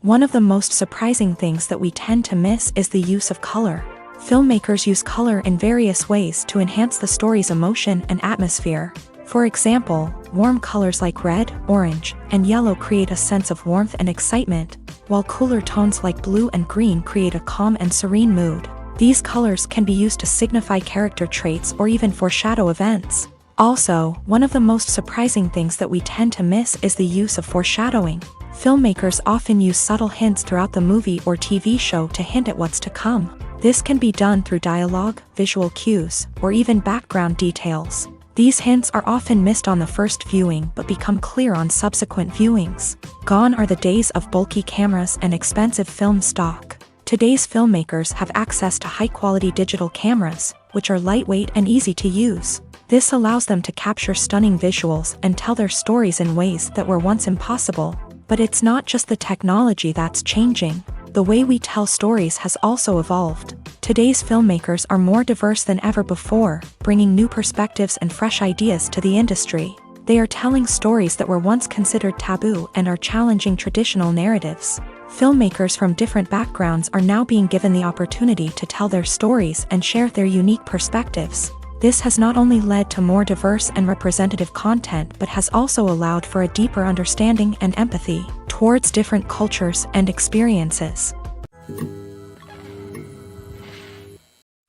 Speaker 1: One of the most surprising things that we tend to miss is the use of color. Filmmakers use color in various ways to enhance the story's emotion and atmosphere. For example, warm colors like red, orange, and yellow create a sense of warmth and excitement, while cooler tones like blue and green create a calm and serene mood. These colors can be used to signify character traits or even foreshadow events. Also, one of the most surprising things that we tend to miss is the use of foreshadowing. Filmmakers often use subtle hints throughout the movie or TV show to hint at what's to come. This can be done through dialogue, visual cues, or even background details. These hints are often missed on the first viewing but become clear on subsequent viewings. Gone are the days of bulky cameras and expensive film stock. Today's filmmakers have access to high-quality digital cameras, which are lightweight and easy to use. This allows them to capture stunning visuals and tell their stories in ways that were once impossible. But it's not just the technology that's changing. The way we tell stories has also evolved. Today's filmmakers are more diverse than ever before, bringing new perspectives and fresh ideas to the industry. They are telling stories that were once considered taboo and are challenging traditional narratives. Filmmakers from different backgrounds are now being given the opportunity to tell their stories and share their unique perspectives. This has not only led to more diverse and representative content but has also allowed for a deeper understanding and empathy towards different cultures and experiences.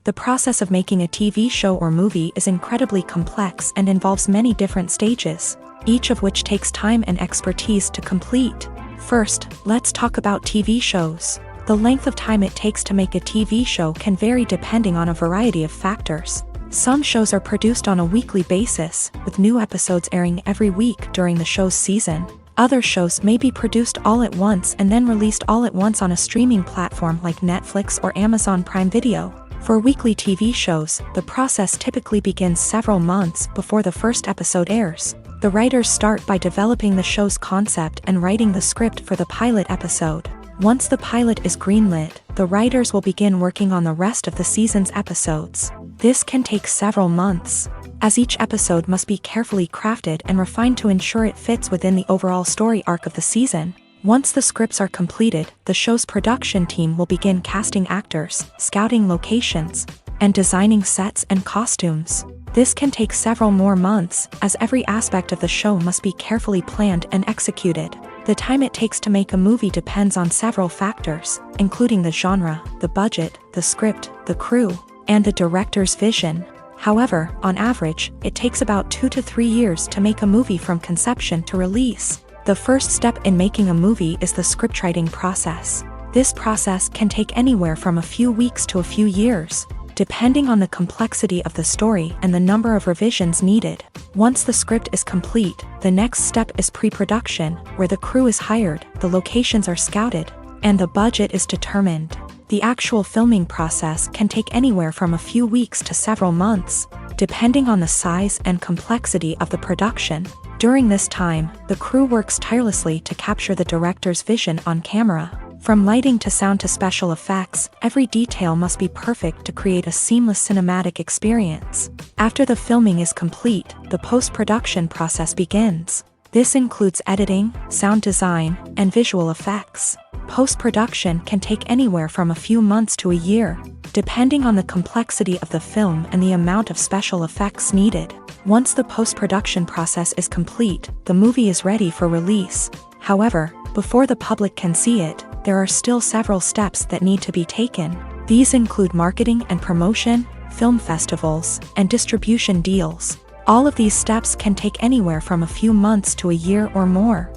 Speaker 1: The process of making a TV show or movie is incredibly complex and involves many different stages, each of which takes time and expertise to complete. First, let's talk about TV shows. The length of time it takes to make a TV show can vary depending on a variety of factors. Some shows are produced on a weekly basis, with new episodes airing every week during the show's season. Other shows may be produced all at once and then released all at once on a streaming platform like Netflix or Amazon Prime Video. For weekly TV shows, the process typically begins several months before the first episode airs. The writers start by developing the show's concept and writing the script for the pilot episode. Once the pilot is greenlit, the writers will begin working on the rest of the season's episodes. This can take several months, as each episode must be carefully crafted and refined to ensure it fits within the overall story arc of the season. Once the scripts are completed, the show's production team will begin casting actors, scouting locations, and designing sets and costumes. This can take several more months, as every aspect of the show must be carefully planned and executed. The time it takes to make a movie depends on several factors, including the genre, the budget, the script, the crew, and the director's vision. However, on average, it takes about 2 to 3 years to make a movie from conception to release. The first step in making a movie is the scriptwriting process. This process can take anywhere from a few weeks to a few years, depending on the complexity of the story and the number of revisions needed. Once the script is complete, the next step is pre-production, where the crew is hired, the locations are scouted, and the budget is determined. The actual filming process can take anywhere from a few weeks to several months, depending on the size and complexity of the production. During this time, the crew works tirelessly to capture the director's vision on camera. From lighting to sound to special effects, every detail must be perfect to create a seamless cinematic experience. After the filming is complete, the post-production process begins. This includes editing, sound design, and visual effects. Post-production can take anywhere from a few months to a year, depending on the complexity of the film and the amount of special effects needed. Once the post-production process is complete, the movie is ready for release. However, before the public can see it, there are still several steps that need to be taken. These include marketing and promotion, film festivals, and distribution deals. All of these steps can take anywhere from a few months to a year or more.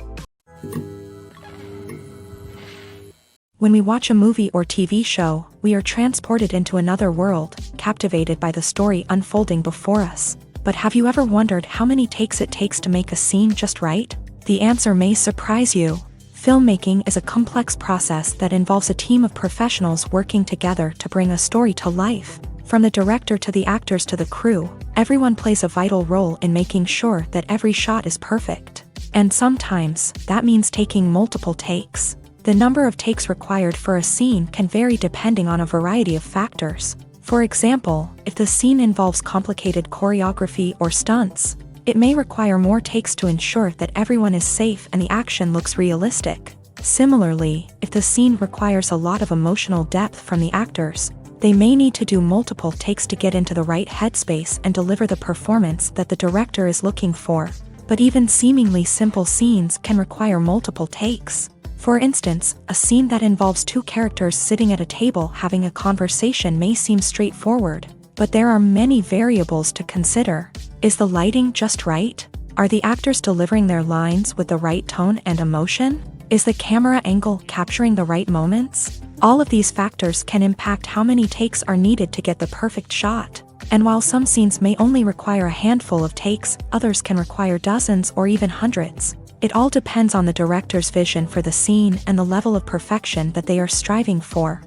Speaker 1: When we watch a movie or TV show, we are transported into another world, captivated by the story unfolding before us. But have you ever wondered how many takes it takes to make a scene just right? The answer may surprise you. Filmmaking is a complex process that involves a team of professionals working together to bring a story to life. From the director to the actors to the crew, everyone plays a vital role in making sure that every shot is perfect. And sometimes, that means taking multiple takes. The number of takes required for a scene can vary depending on a variety of factors. For example, if the scene involves complicated choreography or stunts, it may require more takes to ensure that everyone is safe and the action looks realistic. Similarly, if the scene requires a lot of emotional depth from the actors, they may need to do multiple takes to get into the right headspace and deliver the performance that the director is looking for. But even seemingly simple scenes can require multiple takes. For instance, a scene that involves two characters sitting at a table having a conversation may seem straightforward, but there are many variables to consider. Is the lighting just right? Are the actors delivering their lines with the right tone and emotion? Is the camera angle capturing the right moments? All of these factors can impact how many takes are needed to get the perfect shot. And while some scenes may only require a handful of takes, others can require dozens or even hundreds. It all depends on the director's vision for the scene and the level of perfection that they are striving for.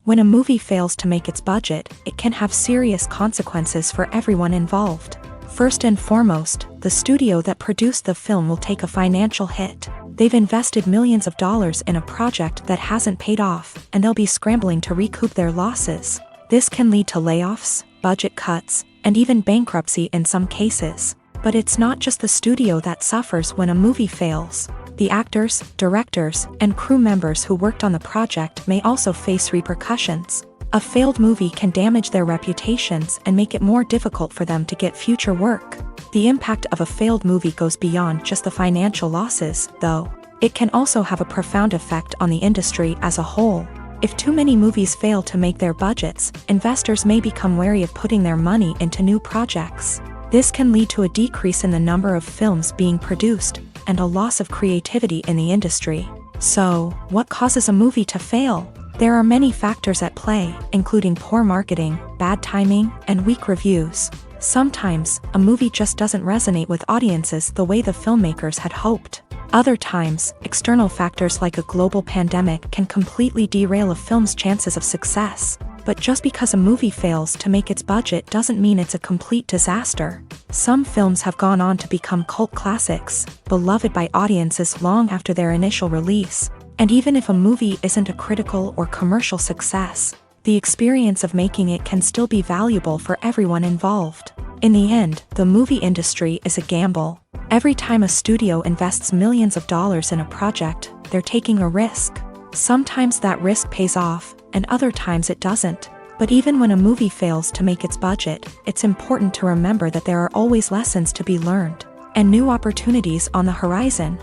Speaker 1: When a movie fails to make its budget, it can have serious consequences for everyone involved. First and foremost, the studio that produced the film will take a financial hit. They've invested millions of dollars in a project that hasn't paid off, and they'll be scrambling to recoup their losses. This can lead to layoffs, budget cuts, and even bankruptcy in some cases. But it's not just the studio that suffers when a movie fails. The actors, directors, and crew members who worked on the project may also face repercussions. A failed movie can damage their reputations and make it more difficult for them to get future work. The impact of a failed movie goes beyond just the financial losses, though. It can also have a profound effect on the industry as a whole. If too many movies fail to make their budgets, investors may become wary of putting their money into new projects. This can lead to a decrease in the number of films being produced, and a loss of creativity in the industry. So, what causes a movie to fail? There are many factors at play, including poor marketing, bad timing, and weak reviews. Sometimes, a movie just doesn't resonate with audiences the way the filmmakers had hoped. Other times, external factors like a global pandemic can completely derail a film's chances of success. But just because a movie fails to make its budget doesn't mean it's a complete disaster. Some films have gone on to become cult classics, beloved by audiences long after their initial release. And even if a movie isn't a critical or commercial success, the experience of making it can still be valuable for everyone involved. In the end, the movie industry is a gamble. Every time a studio invests millions of dollars in a project, they're taking a risk. Sometimes that risk pays off, and other times it doesn't. But even when a movie fails to make its budget, it's important to remember that there are always lessons to be learned, and new opportunities on the horizon.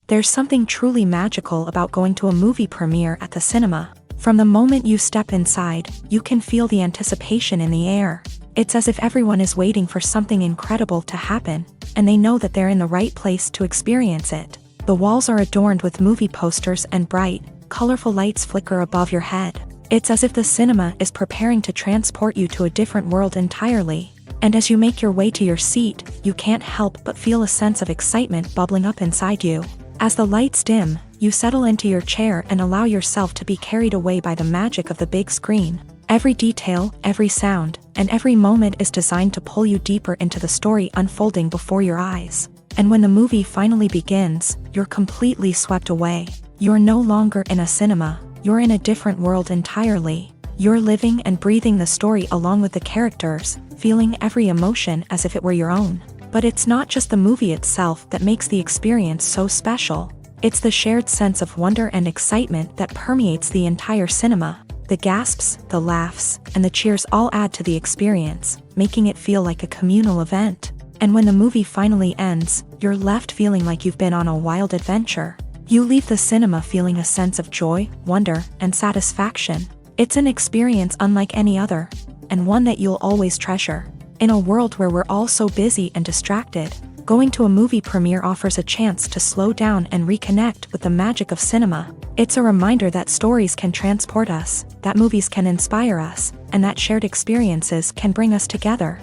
Speaker 1: There's something truly magical about going to a movie premiere at the cinema. From the moment you step inside, you can feel the anticipation in the air. It's as if everyone is waiting for something incredible to happen, and they know that they're in the right place to experience it. The walls are adorned with movie posters and bright, colorful lights flicker above your head. It's as if the cinema is preparing to transport you to a different world entirely. And as you make your way to your seat, you can't help but feel a sense of excitement bubbling up inside you. As the lights dim, you settle into your chair and allow yourself to be carried away by the magic of the big screen. Every detail, every sound, and every moment is designed to pull you deeper into the story unfolding before your eyes. And when the movie finally begins, you're completely swept away. You're no longer in a cinema, you're in a different world entirely. You're living and breathing the story along with the characters, feeling every emotion as if it were your own. But it's not just the movie itself that makes the experience so special. It's the shared sense of wonder and excitement that permeates the entire cinema. The gasps, the laughs, and the cheers all add to the experience, making it feel like a communal event. And when the movie finally ends, you're left feeling like you've been on a wild adventure. You leave the cinema feeling a sense of joy, wonder, and satisfaction. It's an experience unlike any other, and one that you'll always treasure. In a world where we're all so busy and distracted, going to a movie premiere offers a chance to slow down and reconnect with the magic of cinema. It's a reminder that stories can transport us, that movies can inspire us, and that shared experiences can bring us together.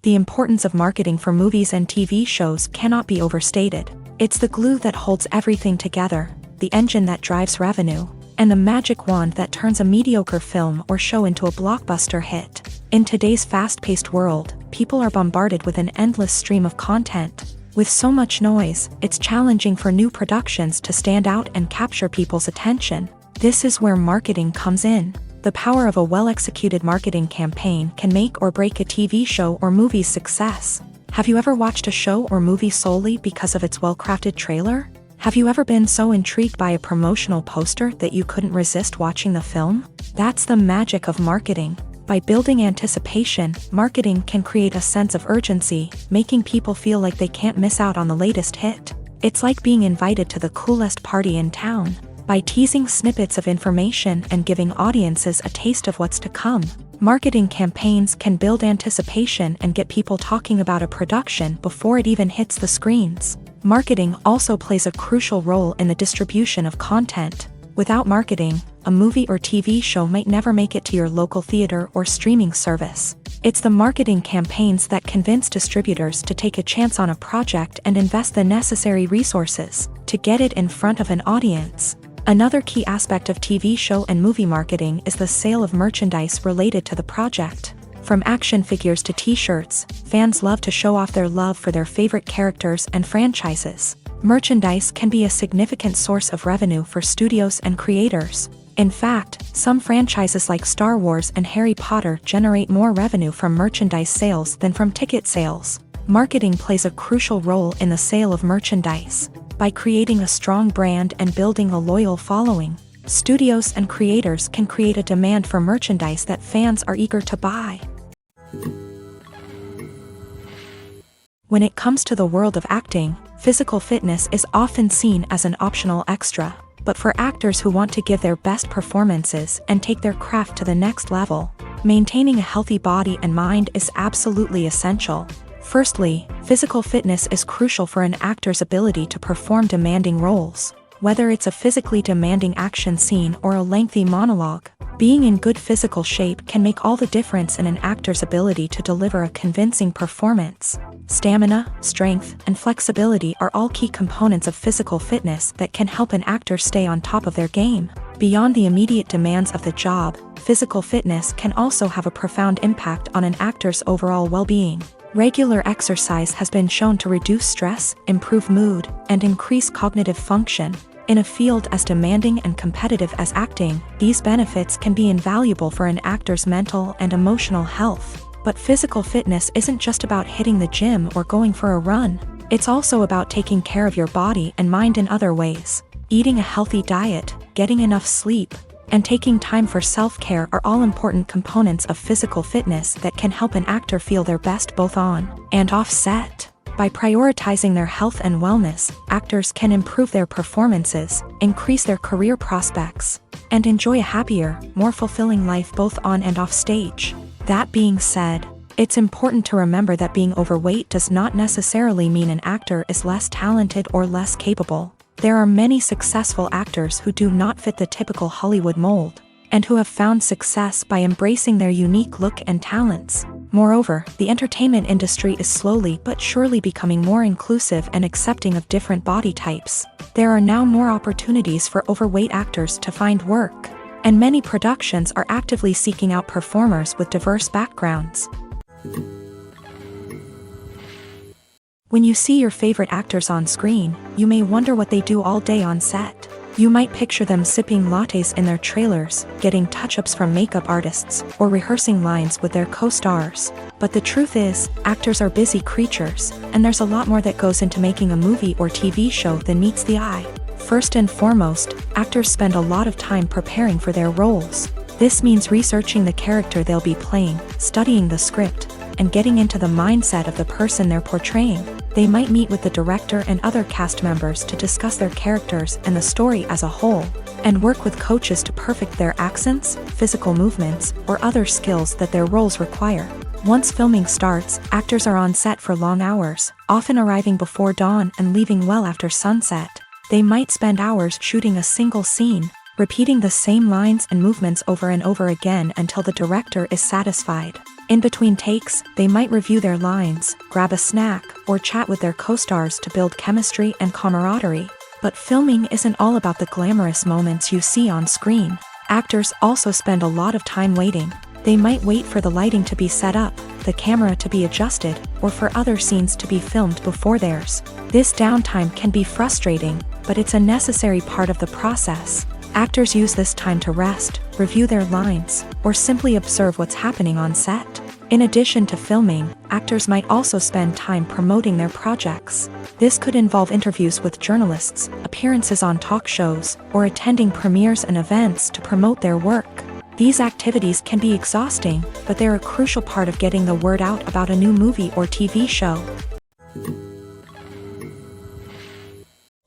Speaker 1: The importance of marketing for movies and TV shows cannot be overstated. It's the glue that holds everything together, the engine that drives revenue, and the magic wand that turns a mediocre film or show into a blockbuster hit. In today's fast-paced world, people are bombarded with an endless stream of content. With so much noise, it's challenging for new productions to stand out and capture people's attention. This is where marketing comes in. The power of a well-executed marketing campaign can make or break a TV show or movie's success. Have you ever watched a show or movie solely because of its well-crafted trailer? Have you ever been so intrigued by a promotional poster that you couldn't resist watching the film? That's the magic of marketing. By building anticipation, marketing can create a sense of urgency, making people feel like they can't miss out on the latest hit. It's like being invited to the coolest party in town. By teasing snippets of information and giving audiences a taste of what's to come, marketing campaigns can build anticipation and get people talking about a production before it even hits the screens. Marketing also plays a crucial role in the distribution of content. Without marketing, a movie or TV show might never make it to your local theater or streaming service. It's the marketing campaigns that convince distributors to take a chance on a project and invest the necessary resources to get it in front of an audience. Another key aspect of TV show and movie marketing is the sale of merchandise related to the project. From action figures to t-shirts, fans love to show off their love for their favorite characters and franchises. Merchandise can be a significant source of revenue for studios and creators. In fact, some franchises like Star Wars and Harry Potter generate more revenue from merchandise sales than from ticket sales. Marketing plays a crucial role in the sale of merchandise. By creating a strong brand and building a loyal following, studios and creators can create a demand for merchandise that fans are eager to buy. When it comes to the world of acting, physical fitness is often seen as an optional extra. But for actors who want to give their best performances and take their craft to the next level, maintaining a healthy body and mind is absolutely essential. Firstly, physical fitness is crucial for an actor's ability to perform demanding roles. Whether it's a physically demanding action scene or a lengthy monologue, being in good physical shape can make all the difference in an actor's ability to deliver a convincing performance. Stamina, strength, and flexibility are all key components of physical fitness that can help an actor stay on top of their game. Beyond the immediate demands of the job, physical fitness can also have a profound impact on an actor's overall well-being. Regular exercise has been shown to reduce stress, improve mood, and increase cognitive function. In a field as demanding and competitive as acting, these benefits can be invaluable for an actor's mental and emotional health. But physical fitness isn't just about hitting the gym or going for a run. It's also about taking care of your body and mind in other ways. Eating a healthy diet, getting enough sleep, and taking time for self-care are all important components of physical fitness that can help an actor feel their best both on and off set. By prioritizing their health and wellness, actors can improve their performances, increase their career prospects, and enjoy a happier, more fulfilling life both on and off stage. That being said, it's important to remember that being overweight does not necessarily mean an actor is less talented or less capable. There are many successful actors who do not fit the typical Hollywood mold, and who have found success by embracing their unique look and talents. Moreover, the entertainment industry is slowly but surely becoming more inclusive and accepting of different body types. There are now more opportunities for overweight actors to find work, and many productions are actively seeking out performers with diverse backgrounds. When you see your favorite actors on screen, you may wonder what they do all day on set. You might picture them sipping lattes in their trailers, getting touch-ups from makeup artists, or rehearsing lines with their co-stars. But the truth is, actors are busy creatures, and there's a lot more that goes into making a movie or TV show than meets the eye. First and foremost, actors spend a lot of time preparing for their roles. This means researching the character they'll be playing, studying the script, and getting into the mindset of the person they're portraying. They might meet with the director and other cast members to discuss their characters and the story as a whole, and work with coaches to perfect their accents, physical movements, or other skills that their roles require. Once filming starts, actors are on set for long hours, often arriving before dawn and leaving well after sunset. They might spend hours shooting a single scene, repeating the same lines and movements over and over again until the director is satisfied. In between takes, they might review their lines, grab a snack, or chat with their co-stars to build chemistry and camaraderie. But filming isn't all about the glamorous moments you see on screen. Actors also spend a lot of time waiting. They might wait for the lighting to be set up, the camera to be adjusted, or for other scenes to be filmed before theirs. This downtime can be frustrating, but it's a necessary part of the process. Actors use this time to rest, review their lines, or simply observe what's happening on set. In addition to filming, actors might also spend time promoting their projects. This could involve interviews with journalists, appearances on talk shows, or attending premieres and events to promote their work. These activities can be exhausting, but they're a crucial part of getting the word out about a new movie or TV show.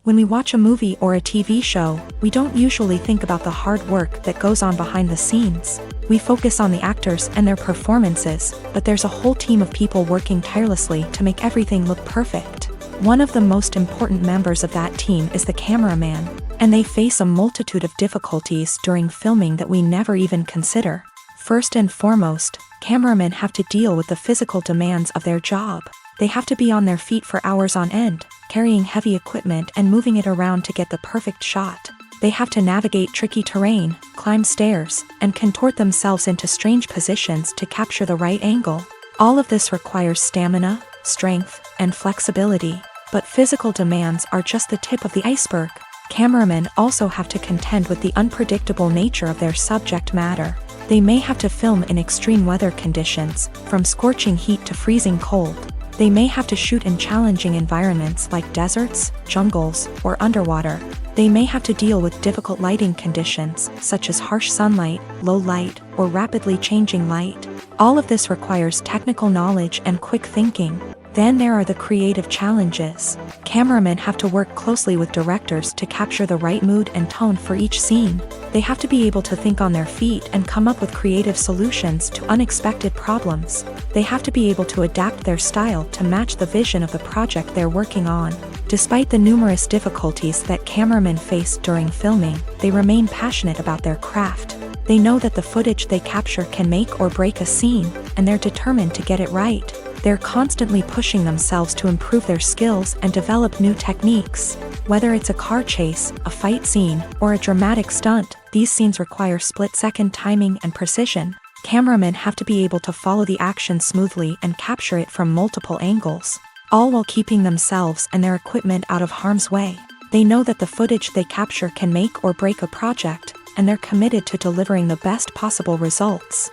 Speaker 1: When we watch a movie or a TV show, we don't usually think about the hard work that goes on behind the scenes. We focus on the actors and their performances, but there's a whole team of people working tirelessly to make everything look perfect. One of the most important members of that team is the cameraman, and they face a multitude of difficulties during filming that we never even consider. First and foremost, cameramen have to deal with the physical demands of their job. They have to be on their feet for hours on end, carrying heavy equipment and moving it around to get the perfect shot. They have to navigate tricky terrain, climb stairs, and contort themselves into strange positions to capture the right angle. All of this requires stamina, strength, and flexibility. But physical demands are just the tip of the iceberg. Cameramen also have to contend with the unpredictable nature of their subject matter. They may have to film in extreme weather conditions, from scorching heat to freezing cold. They may have to shoot in challenging environments like deserts, jungles, or underwater. They may have to deal with difficult lighting conditions, such as harsh sunlight, low light, or rapidly changing light. All of this requires technical knowledge and quick thinking. Then there are the creative challenges. Cameramen have to work closely with directors to capture the right mood and tone for each scene. They have to be able to think on their feet and come up with creative solutions to unexpected problems. They have to be able to adapt their style to match the vision of the project they're working on. Despite the numerous difficulties that cameramen face during filming, they remain passionate about their craft. They know that the footage they capture can make or break a scene, and they're determined to get it right. They're constantly pushing themselves to improve their skills and develop new techniques. Whether it's a car chase, a fight scene, or a dramatic stunt, these scenes require split-second timing and precision. Cameramen have to be able to follow the action smoothly and capture it from multiple angles, all while keeping themselves and their equipment out of harm's way. They know that the footage they capture can make or break a project, and they're committed to delivering the best possible results.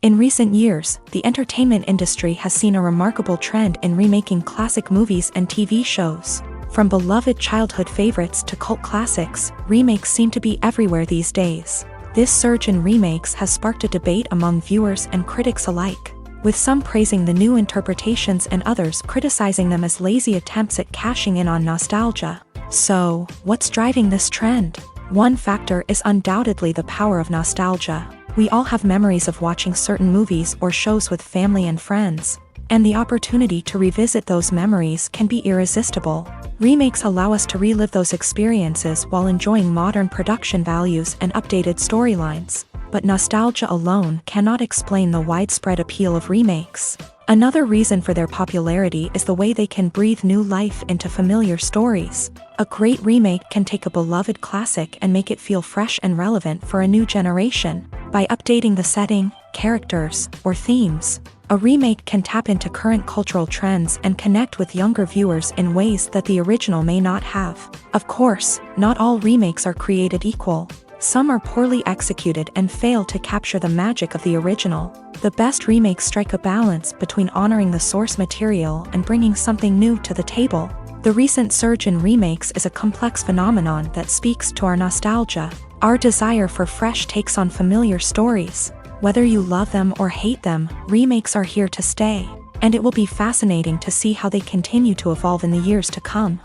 Speaker 1: In recent years, the entertainment industry has seen a remarkable trend in remaking classic movies and TV shows. From beloved childhood favorites to cult classics, remakes seem to be everywhere these days. This surge in remakes has sparked a debate among viewers and critics alike, with some praising the new interpretations and others criticizing them as lazy attempts at cashing in on nostalgia. So, what's driving this trend? One factor is undoubtedly the power of nostalgia. We all have memories of watching certain movies or shows with family and friends, and the opportunity to revisit those memories can be irresistible. Remakes allow us to relive those experiences while enjoying modern production values and updated storylines. but nostalgia alone cannot explain the widespread appeal of remakes. Another reason for their popularity is the way they can breathe new life into familiar stories. A great remake can take a beloved classic and make it feel fresh and relevant for a new generation. By updating the setting, characters, or themes, a remake can tap into current cultural trends and connect with younger viewers in ways that the original may not have. Of course, not all remakes are created equal. Some are poorly executed and fail to capture the magic of the original. The best remakes strike a balance between honoring the source material and bringing something new to the table. The recent surge in remakes is a complex phenomenon that speaks to our nostalgia, our desire for fresh takes on familiar stories. Whether you love them or hate them, remakes are here to stay, and it will be fascinating to see how they continue to evolve in the years to come.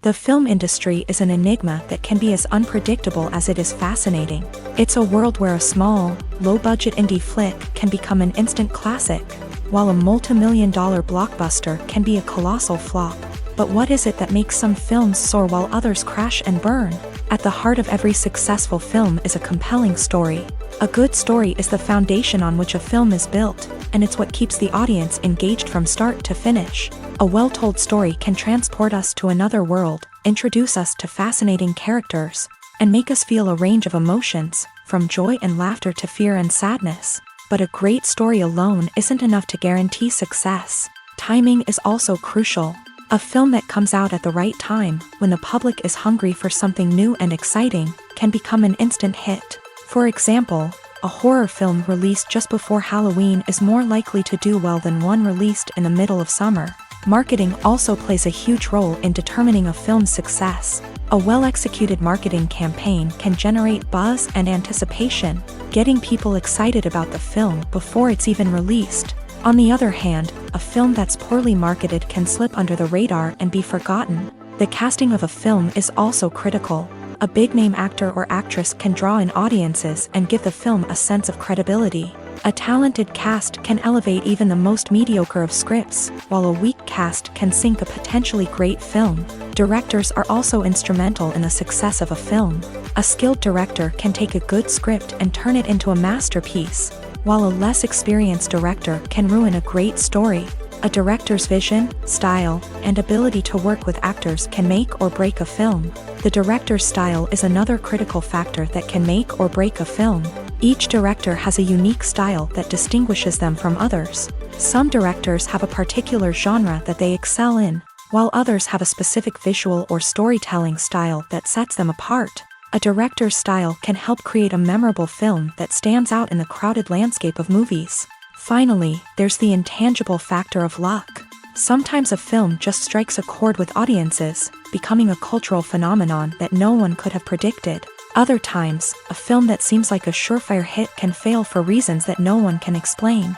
Speaker 1: The film industry is an enigma that can be as unpredictable as it is fascinating. It's a world where a small, low-budget indie flick can become an instant classic, while a multi-million-dollar blockbuster can be a colossal flop. But what is it that makes some films soar while others crash and burn? At the heart of every successful film is a compelling story. A good story is the foundation on which a film is built, and it's what keeps the audience engaged from start to finish. A well-told story can transport us to another world, introduce us to fascinating characters, and make us feel a range of emotions, from joy and laughter to fear and sadness. But a great story alone isn't enough to guarantee success. Timing is also crucial. A film that comes out at the right time, when the public is hungry for something new and exciting, can become an instant hit. For example, a horror film released just before Halloween is more likely to do well than one released in the middle of summer. Marketing also plays a huge role in determining a film's success. A well-executed marketing campaign can generate buzz and anticipation, getting people excited about the film before it's even released. On the other hand, a film that's poorly marketed can slip under the radar and be forgotten. The casting of a film is also critical. A big-name actor or actress can draw in audiences and give the film a sense of credibility. A talented cast can elevate even the most mediocre of scripts, while a weak cast can sink a potentially great film. Directors are also instrumental in the success of a film. A skilled director can take a good script and turn it into a masterpiece, while a less experienced director can ruin a great story. A director's vision, style, and ability to work with actors can make or break a film. The director's style is another critical factor that can make or break a film. Each director has a unique style that distinguishes them from others. Some directors have a particular genre that they excel in, while others have a specific visual or storytelling style that sets them apart. A director's style can help create a memorable film that stands out in the crowded landscape of movies. Finally, there's the intangible factor of luck. Sometimes a film just strikes a chord with audiences, becoming a cultural phenomenon that no one could have predicted. Other times, a film that seems like a surefire hit can fail for reasons that no one can explain.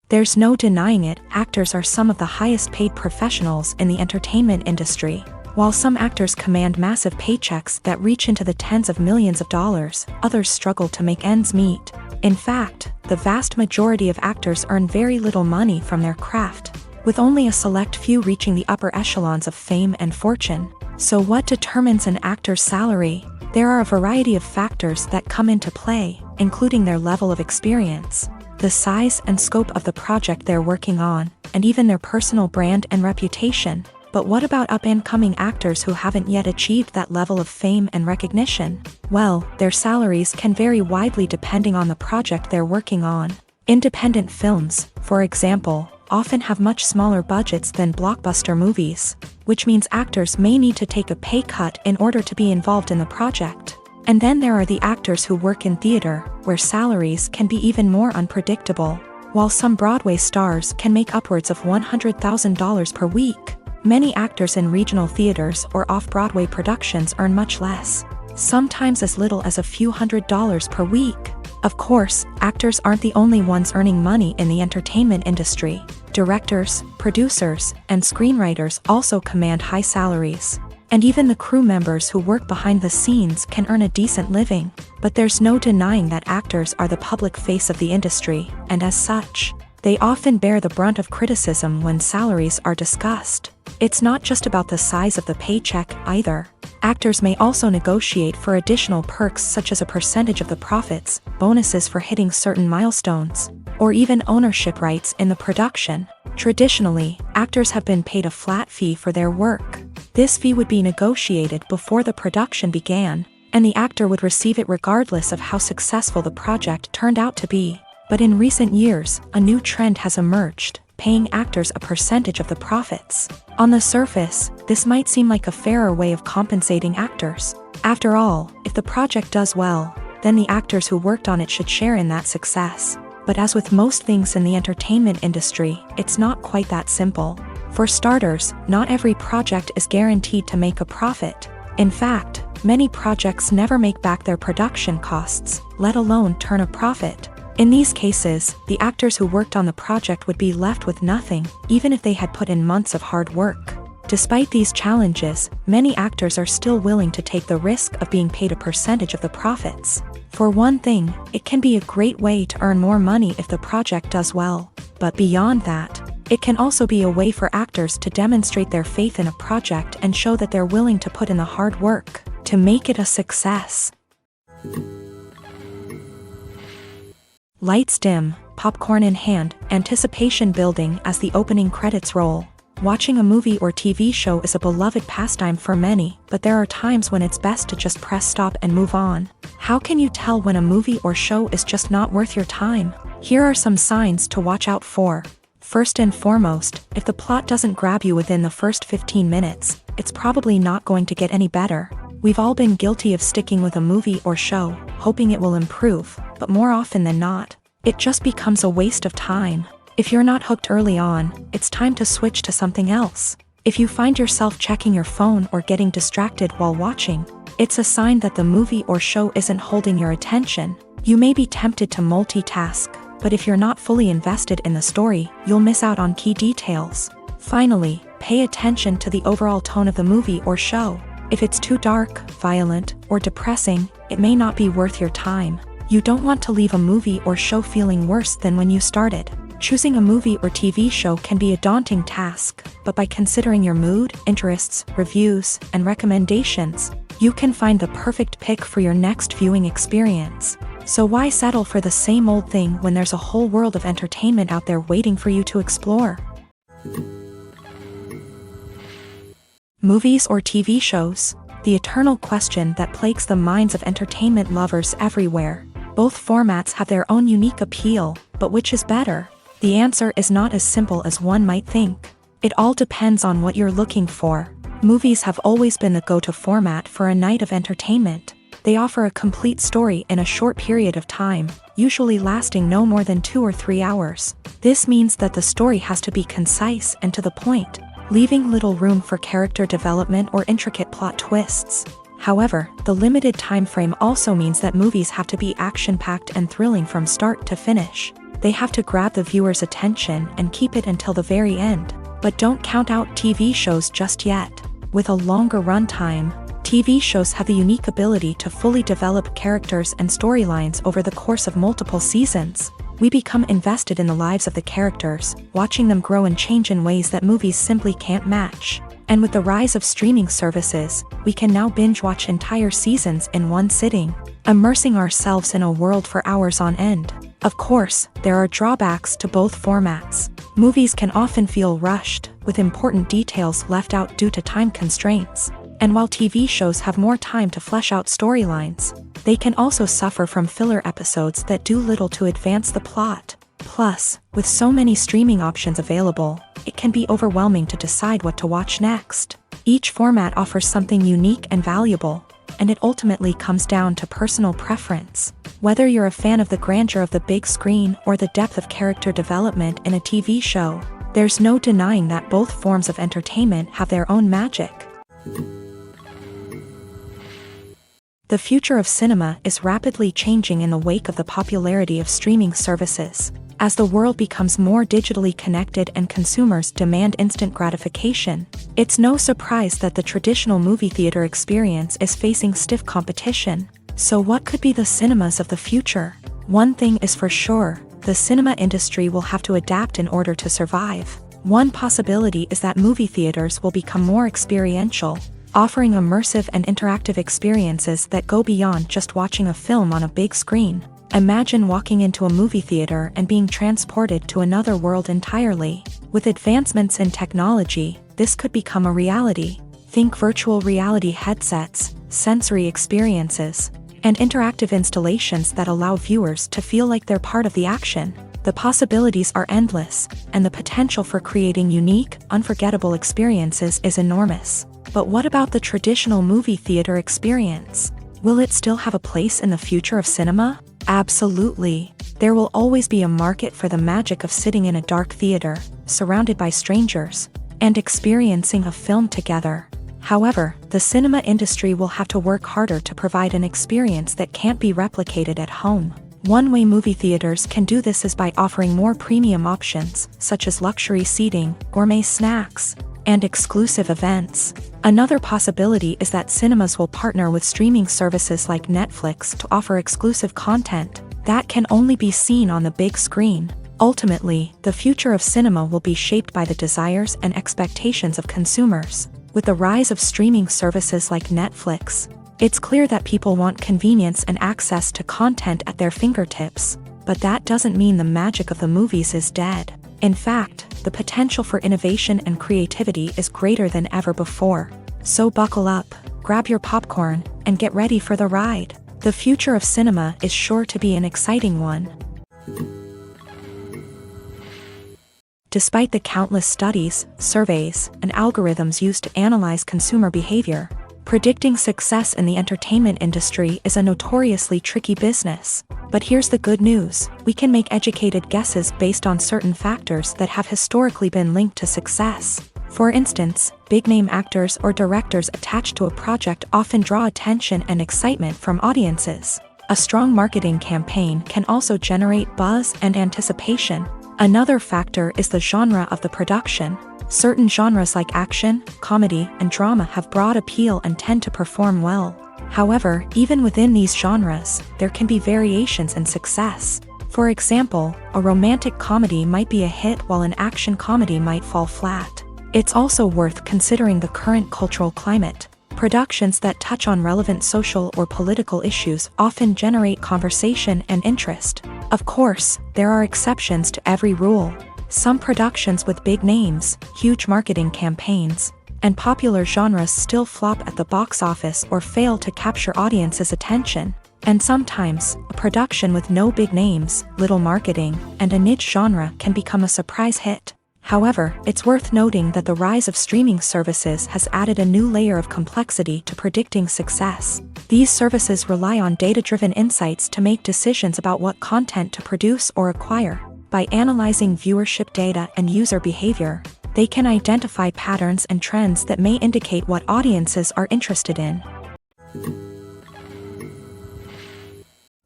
Speaker 1: There's no denying it, actors are some of the highest paid professionals in the entertainment industry. While some actors command massive paychecks that reach into the tens of millions of dollars, others struggle to make ends meet. In fact, the vast majority of actors earn very little money from their craft, with only a select few reaching the upper echelons of fame and fortune. So what determines an actor's salary? There are a variety of factors that come into play, including their level of experience, the size and scope of the project they're working on, and even their personal brand and reputation. But what about up-and-coming actors who haven't yet achieved that level of fame and recognition? Well, their salaries can vary widely depending on the project they're working on. Independent films, for example, often have much smaller budgets than blockbuster movies, which means actors may need to take a pay cut in order to be involved in the project. And then there are the actors who work in theater, where salaries can be even more unpredictable. While some Broadway stars can make upwards of $100,000 per week, many actors in regional theaters or off-Broadway productions earn much less, sometimes as little as a few $100s per week. Of course, actors aren't the only ones earning money in the entertainment industry. Directors, producers, and screenwriters also command high salaries. And even the crew members who work behind the scenes can earn a decent living. But there's no denying that actors are the public face of the industry, and as such, They often bear the brunt of criticism when salaries are discussed. It's not just about the size of the paycheck, either. Actors may also negotiate for additional perks such as a percentage of the profits, bonuses for hitting certain milestones, or even ownership rights in the production. Traditionally, actors have been paid a flat fee for their work. This fee would be negotiated before the production began, and the actor would receive it regardless of how successful the project turned out to be. But in recent years, a new trend has emerged, paying actors a percentage of the profits. On the surface, this might seem like a fairer way of compensating actors. After all, if the project does well, then the actors who worked on it should share in that success. But as with most things in the entertainment industry, it's not quite that simple. For starters, not every project is guaranteed to make a profit. In fact, many projects never make back their production costs, let alone turn a profit. In these cases, the actors who worked on the project would be left with nothing, even if they had put in months of hard work. Despite these challenges, many actors are still willing to take the risk of being paid a percentage of the profits. For one thing, it can be a great way to earn more money if the project does well. But beyond that, it can also be a way for actors to demonstrate their faith in a project and show that they're willing to put in the hard work to make it a success. Lights dim, popcorn in hand, anticipation building as the opening credits roll. Watching a movie or TV show is a beloved pastime for many, but there are times when it's best to just press stop and move on. How can you tell when a movie or show is just not worth your time? Here are some signs to watch out for. First and foremost, if the plot doesn't grab you within the first 15 minutes, it's probably not going to get any better. We've all been guilty of sticking with a movie or show, hoping it will improve, but more often than not, it just becomes a waste of time. If you're not hooked early on, it's time to switch to something else. If you find yourself checking your phone or getting distracted while watching, it's a sign that the movie or show isn't holding your attention. You may be tempted to multitask, but if you're not fully invested in the story, you'll miss out on key details. Finally, pay attention to the overall tone of the movie or show. If it's too dark, violent, or depressing, it may not be worth your time. You don't want to leave a movie or show feeling worse than when you started. Choosing a movie or TV show can be a daunting task, but by considering your mood, interests, reviews, and recommendations, you can find the perfect pick for your next viewing experience. So why settle for the same old thing when there's a whole world of entertainment out there waiting for you to explore? Movies or TV shows? The eternal question that plagues the minds of entertainment lovers everywhere. Both formats have their own unique appeal, but which is better? The answer is not as simple as one might think. It all depends on what you're looking for. Movies have always been the go-to format for a night of entertainment. They offer a complete story in a short period of time, usually lasting no more than 2 or 3 hours. This means that the story has to be concise and to the point, leaving little room for character development or intricate plot twists. However, the limited time frame also means that movies have to be action-packed and thrilling from start to finish. They have to grab the viewer's attention and keep it until the very end. But don't count out TV shows just yet. With a longer runtime, TV shows have the unique ability to fully develop characters and storylines over the course of multiple seasons. We become invested in the lives of the characters, watching them grow and change in ways that movies simply can't match. And with the rise of streaming services, we can now binge-watch entire seasons in one sitting, immersing ourselves in a world for hours on end. Of course, there are drawbacks to both formats. Movies can often feel rushed, with important details left out due to time constraints. And while TV shows have more time to flesh out storylines, they can also suffer from filler episodes that do little to advance the plot. Plus, with so many streaming options available, it can be overwhelming to decide what to watch next. Each format offers something unique and valuable, and it ultimately comes down to personal preference. Whether you're a fan of the grandeur of the big screen or the depth of character development in a TV show, there's no denying that both forms of entertainment have their own magic. The future of cinema is rapidly changing in the wake of the popularity of streaming services. As the world becomes more digitally connected and consumers demand instant gratification, it's no surprise that the traditional movie theater experience is facing stiff competition. So what could be the cinemas of the future? One thing is for sure, the cinema industry will have to adapt in order to survive. One possibility is that movie theaters will become more experiential, offering immersive and interactive experiences that go beyond just watching a film on a big screen. Imagine walking into a movie theater and being transported to another world entirely. With advancements in technology, this could become a reality. Think virtual reality headsets, sensory experiences, and interactive installations that allow viewers to feel like they're part of the action. The possibilities are endless, and the potential for creating unique, unforgettable experiences is enormous. But what about the traditional movie theater experience? Will it still have a place in the future of cinema? Absolutely. There will always be a market for the magic of sitting in a dark theater, surrounded by strangers, and experiencing a film together. However, the cinema industry will have to work harder to provide an experience that can't be replicated at home. One way movie theaters can do this is by offering more premium options, such as luxury seating, gourmet snacks, and exclusive events. Another possibility is that cinemas will partner with streaming services like Netflix to offer exclusive content that can only be seen on the big screen. Ultimately, the future of cinema will be shaped by the desires and expectations of consumers. With the rise of streaming services like Netflix, it's clear that people want convenience and access to content at their fingertips. But that doesn't mean the magic of the movies is dead. In fact, the potential for innovation and creativity is greater than ever before. So buckle up, grab your popcorn, and get ready for the ride. The future of cinema is sure to be an exciting one. Despite the countless studies, surveys, and algorithms used to analyze consumer behavior, predicting success in the entertainment industry is a notoriously tricky business. But here's the good news: we can make educated guesses based on certain factors that have historically been linked to success. For instance, big-name actors or directors attached to a project often draw attention and excitement from audiences. A strong marketing campaign can also generate buzz and anticipation. Another factor is the genre of the production. Certain genres like action, comedy, and drama have broad appeal and tend to perform well. However, even within these genres, there can be variations in success. For example, a romantic comedy might be a hit while an action comedy might fall flat. It's also worth considering the current cultural climate. Productions that touch on relevant social or political issues often generate conversation and interest. Of course, there are exceptions to every rule. Some productions with big names, huge marketing campaigns, and popular genres still flop at the box office or fail to capture audiences' attention. And sometimes, a production with no big names, little marketing, and a niche genre can become a surprise hit. However, it's worth noting that the rise of streaming services has added a new layer of complexity to predicting success. These services rely on data-driven insights to make decisions about what content to produce or acquire. By analyzing viewership data and user behavior, they can identify patterns and trends that may indicate what audiences are interested in.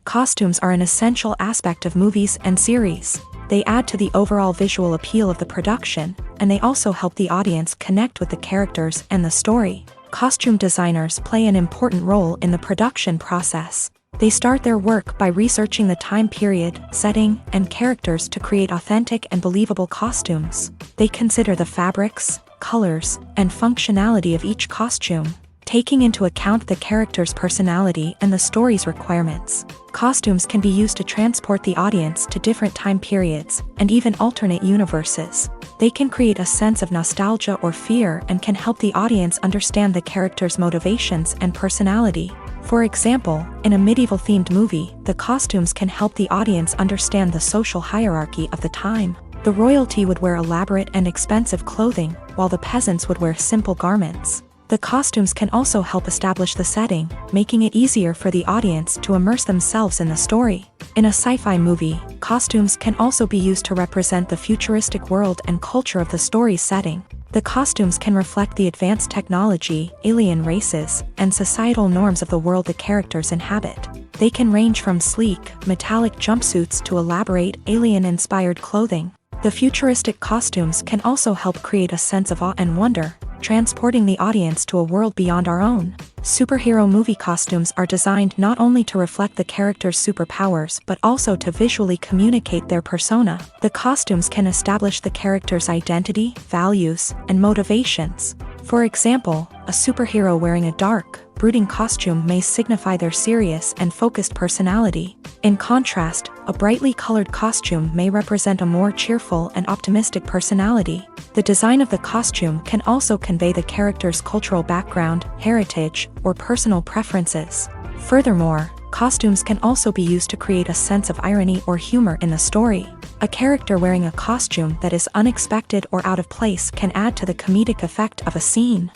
Speaker 1: Costumes are an essential aspect of movies and series. They add to the overall visual appeal of the production, and they also help the audience connect with the characters and the story. Costume designers play an important role in the production process. They start their work by researching the time period, setting, and characters to create authentic and believable costumes. They consider the fabrics, colors, and functionality of each costume, taking into account the character's personality and the story's requirements. Costumes can be used to transport the audience to different time periods and even alternate universes. They can create a sense of nostalgia or fear and can help the audience understand the character's motivations and personality. For example, in a medieval-themed movie, the costumes can help the audience understand the social hierarchy of the time. The royalty would wear elaborate and expensive clothing, while the peasants would wear simple garments. The costumes can also help establish the setting, making it easier for the audience to immerse themselves in the story. In a sci-fi movie, costumes can also be used to represent the futuristic world and culture of the story's setting. The costumes can reflect the advanced technology, alien races, and societal norms of the world the characters inhabit. They can range from sleek, metallic jumpsuits to elaborate, alien-inspired clothing. The futuristic costumes can also help create a sense of awe and wonder, transporting the audience to a world beyond our own. Superhero movie costumes are designed not only to reflect the character's superpowers but also to visually communicate their persona. The costumes can establish the character's identity, values, and motivations. For example, a superhero wearing a dark, brooding costume may signify their serious and focused personality. In contrast, a brightly colored costume may represent a more cheerful and optimistic personality. The design of the costume can also convey the character's cultural background, heritage, or personal preferences. Furthermore, costumes can also be used to create a sense of irony or humor in the story. A character wearing a costume that is unexpected or out of place can add to the comedic effect of a scene.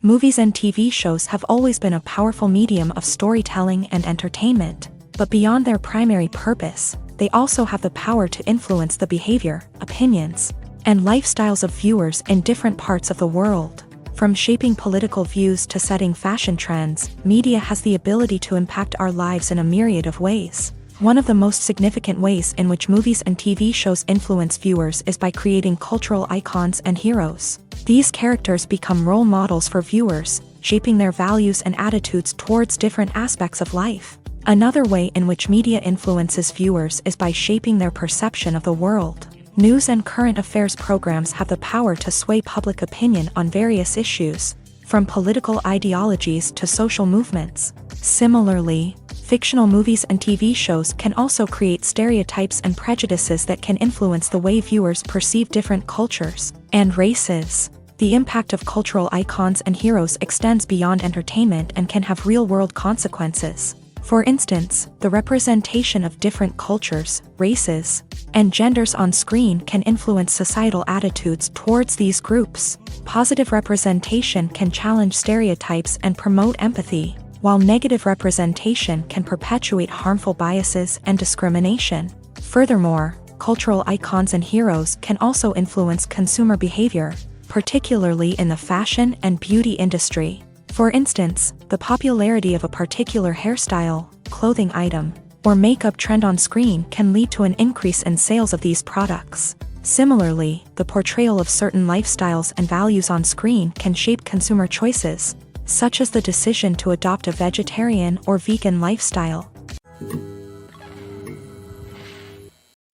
Speaker 1: Movies and TV shows have always been a powerful medium of storytelling and entertainment, but beyond their primary purpose, they also have the power to influence the behavior, opinions, and lifestyles of viewers in different parts of the world. From shaping political views to setting fashion trends, media has the ability to impact our lives in a myriad of ways. One of the most significant ways in which movies and TV shows influence viewers is by creating cultural icons and heroes. These characters become role models for viewers, shaping their values and attitudes towards different aspects of life. Another way in which media influences viewers is by shaping their perception of the world. News and current affairs programs have the power to sway public opinion on various issues, from political ideologies to social movements. Similarly, fictional movies and TV shows can also create stereotypes and prejudices that can influence the way viewers perceive different cultures and races. The impact of cultural icons and heroes extends beyond entertainment and can have real-world consequences. For instance, the representation of different cultures, races, and genders on screen can influence societal attitudes towards these groups. Positive representation can challenge stereotypes and promote empathy, while negative representation can perpetuate harmful biases and discrimination. Furthermore, cultural icons and heroes can also influence consumer behavior, particularly in the fashion and beauty industry. For instance, the popularity of a particular hairstyle, clothing item, or makeup trend on screen can lead to an increase in sales of these products. Similarly, the portrayal of certain lifestyles and values on screen can shape consumer choices, such as the decision to adopt a vegetarian or vegan lifestyle.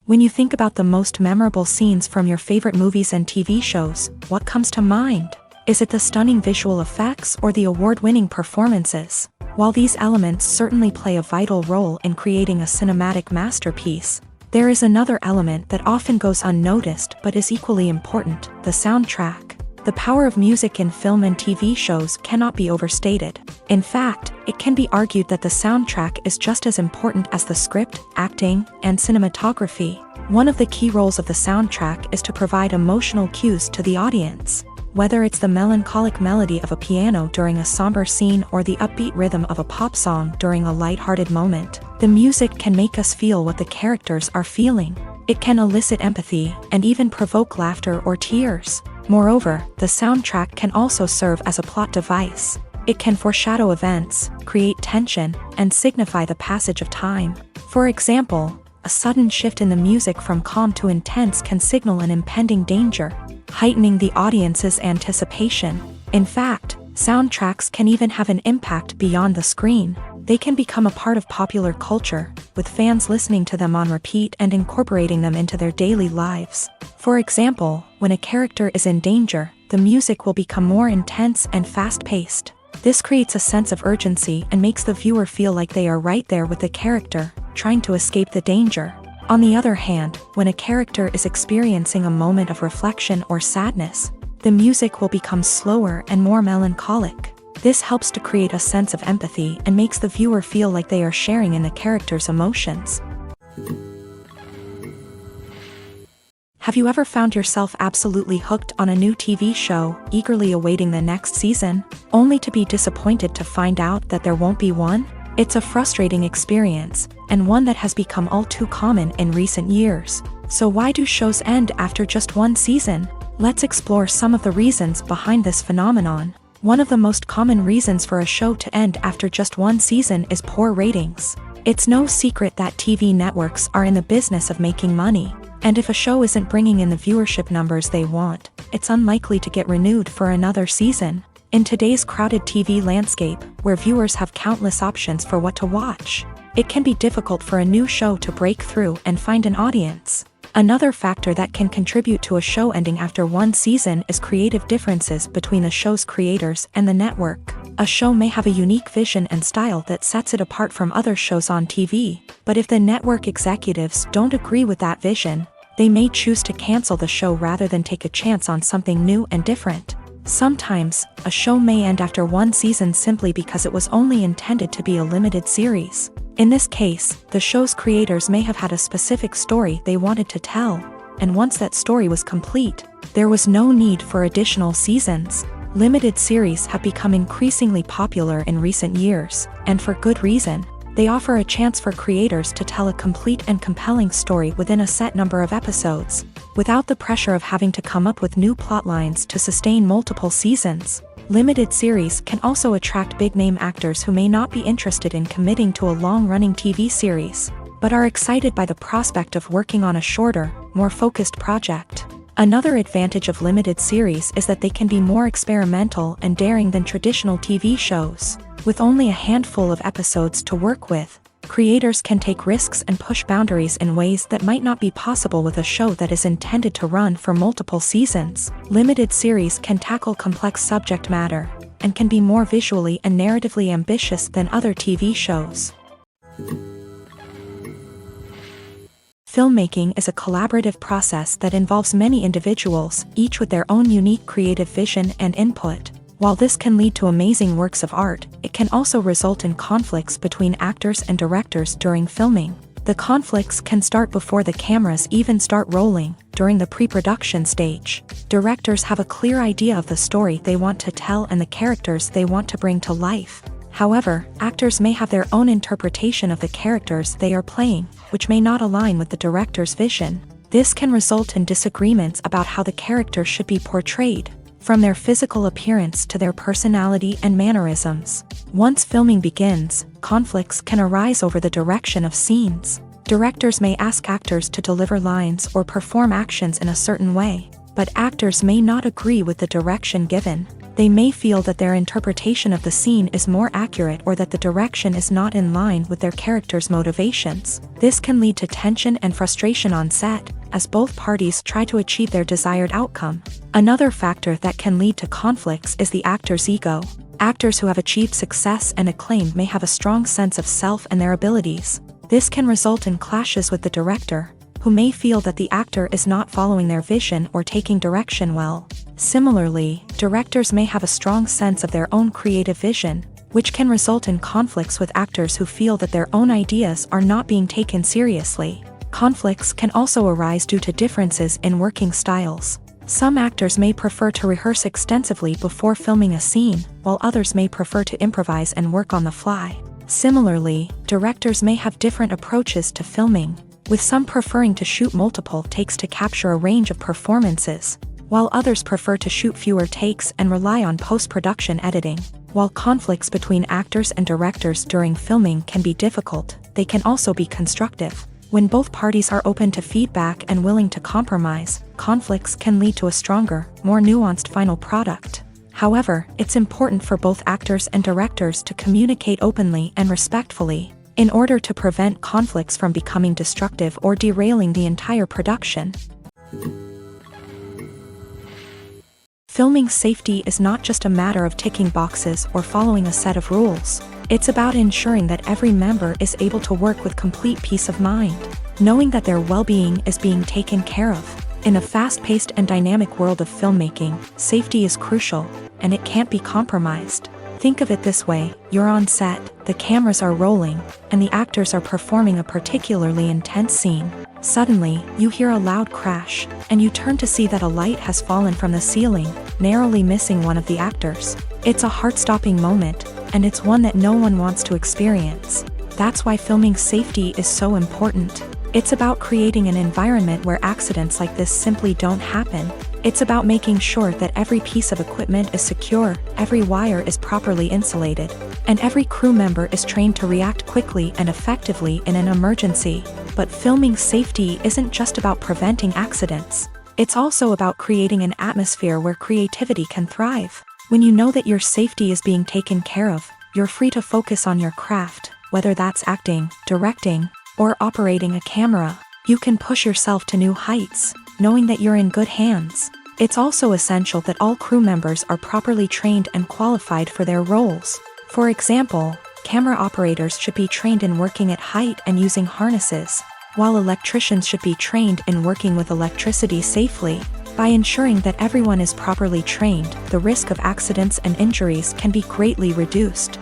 Speaker 1: When you think about the most memorable scenes from your favorite movies and TV shows, what comes to mind? Is it the stunning visual effects or the award-winning performances? While these elements certainly play a vital role in creating a cinematic masterpiece, there is another element that often goes unnoticed but is equally important: the soundtrack. The power of music in film and TV shows cannot be overstated. In fact, it can be argued that the soundtrack is just as important as the script, acting, and cinematography. One of the key roles of the soundtrack is to provide emotional cues to the audience. Whether it's the melancholic melody of a piano during a somber scene or the upbeat rhythm of a pop song during a lighthearted moment, the music can make us feel what the characters are feeling. It can elicit empathy and even provoke laughter or tears. Moreover, the soundtrack can also serve as a plot device. It can foreshadow events, create tension, and signify the passage of time. For example, a sudden shift in the music from calm to intense can signal an impending danger, heightening the audience's anticipation. In fact, soundtracks can even have an impact beyond the screen. They can become a part of popular culture, with fans listening to them on repeat and incorporating them into their daily lives. For example, when a character is in danger, the music will become more intense and fast-paced. This creates a sense of urgency and makes the viewer feel like they are right there with the character, trying to escape the danger. On the other hand, when a character is experiencing a moment of reflection or sadness, the music will become slower and more melancholic. This helps to create a sense of empathy and makes the viewer feel like they are sharing in the character's emotions. Have you ever found yourself absolutely hooked on a new TV show, eagerly awaiting the next season, only to be disappointed to find out that there won't be one? It's a frustrating experience, and one that has become all too common in recent years. So why do shows end after just one season? Let's explore some of the reasons behind this phenomenon. One of the most common reasons for a show to end after just one season is poor ratings. It's no secret that TV networks are in the business of making money. And if a show isn't bringing in the viewership numbers they want, it's unlikely to get renewed for another season. In today's crowded TV landscape, where viewers have countless options for what to watch, it can be difficult for a new show to break through and find an audience. Another factor that can contribute to a show ending after one season is creative differences between the show's creators and the network. A show may have a unique vision and style that sets it apart from other shows on TV, but if the network executives don't agree with that vision, they may choose to cancel the show rather than take a chance on something new and different. Sometimes, a show may end after one season simply because it was only intended to be a limited series. In this case, the show's creators may have had a specific story they wanted to tell, and once that story was complete, there was no need for additional seasons. Limited series have become increasingly popular in recent years, and for good reason. They offer a chance for creators to tell a complete and compelling story within a set number of episodes, without the pressure of having to come up with new plotlines to sustain multiple seasons. Limited series can also attract big-name actors who may not be interested in committing to a long-running TV series, but are excited by the prospect of working on a shorter, more focused project. Another advantage of limited series is that they can be more experimental and daring than traditional TV shows. With only a handful of episodes to work with, creators can take risks and push boundaries in ways that might not be possible with a show that is intended to run for multiple seasons. Limited series can tackle complex subject matter, and can be more visually and narratively ambitious than other TV shows. Filmmaking is a collaborative process that involves many individuals, each with their own unique creative vision and input. While this can lead to amazing works of art, it can also result in conflicts between actors and directors during filming. The conflicts can start before the cameras even start rolling, during the pre-production stage. Directors have a clear idea of the story they want to tell and the characters they want to bring to life. However, actors may have their own interpretation of the characters they are playing, which may not align with the director's vision. This can result in disagreements about how the character should be portrayed, from their physical appearance to their personality and mannerisms. Once filming begins, conflicts can arise over the direction of scenes. Directors may ask actors to deliver lines or perform actions in a certain way, but actors may not agree with the direction given. They may feel that their interpretation of the scene is more accurate or that the direction is not in line with their character's motivations. This can lead to tension and frustration on set, as both parties try to achieve their desired outcome. Another factor that can lead to conflicts is the actor's ego. Actors who have achieved success and acclaim may have a strong sense of self and their abilities. This can result in clashes with the director, who may feel that the actor is not following their vision or taking direction well. Similarly, directors may have a strong sense of their own creative vision, which can result in conflicts with actors who feel that their own ideas are not being taken seriously. Conflicts can also arise due to differences in working styles. Some actors may prefer to rehearse extensively before filming a scene, while others may prefer to improvise and work on the fly. Similarly, directors may have different approaches to filming, with some preferring to shoot multiple takes to capture a range of performances, while others prefer to shoot fewer takes and rely on post-production editing. While conflicts between actors and directors during filming can be difficult, they can also be constructive. When both parties are open to feedback and willing to compromise, conflicts can lead to a stronger, more nuanced final product. However, it's important for both actors and directors to communicate openly and respectfully, in order to prevent conflicts from becoming destructive or derailing the entire production. Filming safety is not just a matter of ticking boxes or following a set of rules. It's about ensuring that every member is able to work with complete peace of mind, knowing that their well-being is being taken care of. In a fast-paced and dynamic world of filmmaking, safety is crucial, and it can't be compromised. Think of it this way: you're on set, the cameras are rolling, and the actors are performing a particularly intense scene. Suddenly, you hear a loud crash, and you turn to see that a light has fallen from the ceiling, narrowly missing one of the actors. It's a heart-stopping moment, and it's one that no one wants to experience. That's why filming safety is so important. It's about creating an environment where accidents like this simply don't happen. It's about making sure that every piece of equipment is secure, every wire is properly insulated, and every crew member is trained to react quickly and effectively in an emergency. But filming safety isn't just about preventing accidents. It's also about creating an atmosphere where creativity can thrive. When you know that your safety is being taken care of, you're free to focus on your craft, whether that's acting, directing, or operating a camera. You can push yourself to new heights, knowing that you're in good hands. It's also essential that all crew members are properly trained and qualified for their roles. For example, camera operators should be trained in working at height and using harnesses, while electricians should be trained in working with electricity safely. By ensuring that everyone is properly trained, the risk of accidents and injuries can be greatly reduced.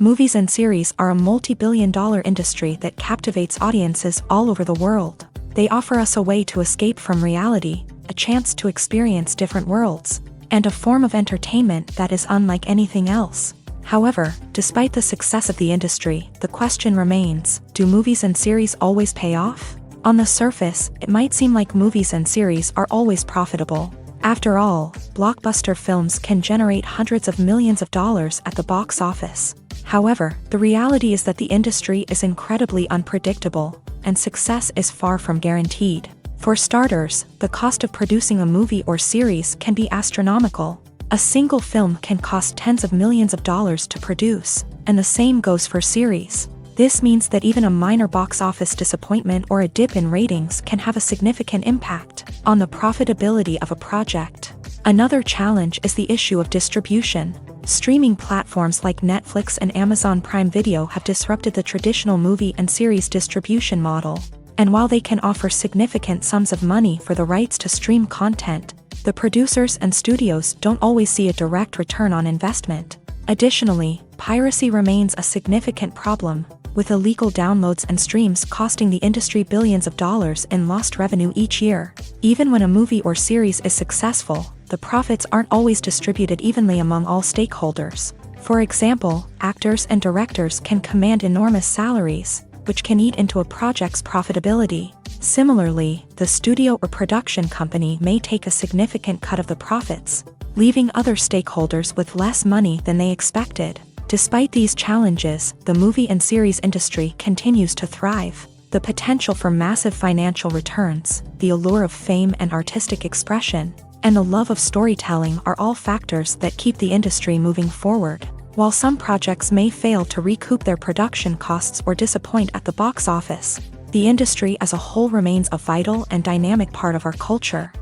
Speaker 1: Movies and series are a multi-billion-dollar industry that captivates audiences all over the world. They offer us a way to escape from reality, a chance to experience different worlds, and a form of entertainment that is unlike anything else. However, despite the success of the industry, the question remains, do movies and series always pay off? On the surface, it might seem like movies and series are always profitable. After all, blockbuster films can generate hundreds of millions of dollars at the box office. However, the reality is that the industry is incredibly unpredictable, and success is far from guaranteed. For starters, the cost of producing a movie or series can be astronomical. A single film can cost tens of millions of dollars to produce, and the same goes for series. This means that even a minor box office disappointment or a dip in ratings can have a significant impact on the profitability of a project. Another challenge is the issue of distribution. Streaming platforms like Netflix and Amazon Prime Video have disrupted the traditional movie and series distribution model. And while they can offer significant sums of money for the rights to stream content, the producers and studios don't always see a direct return on investment. Additionally, piracy remains a significant problem, with illegal downloads and streams costing the industry billions of dollars in lost revenue each year. Even when a movie or series is successful, the profits aren't always distributed evenly among all stakeholders. For example, actors and directors can command enormous salaries, which can eat into a project's profitability. Similarly, the studio or production company may take a significant cut of the profits, leaving other stakeholders with less money than they expected. Despite these challenges, the movie and series industry continues to thrive. The potential for massive financial returns, the allure of fame and artistic expression, and the love of storytelling are all factors that keep the industry moving forward. While some projects may fail to recoup their production costs or disappoint at the box office, the industry as a whole remains a vital and dynamic part of our culture.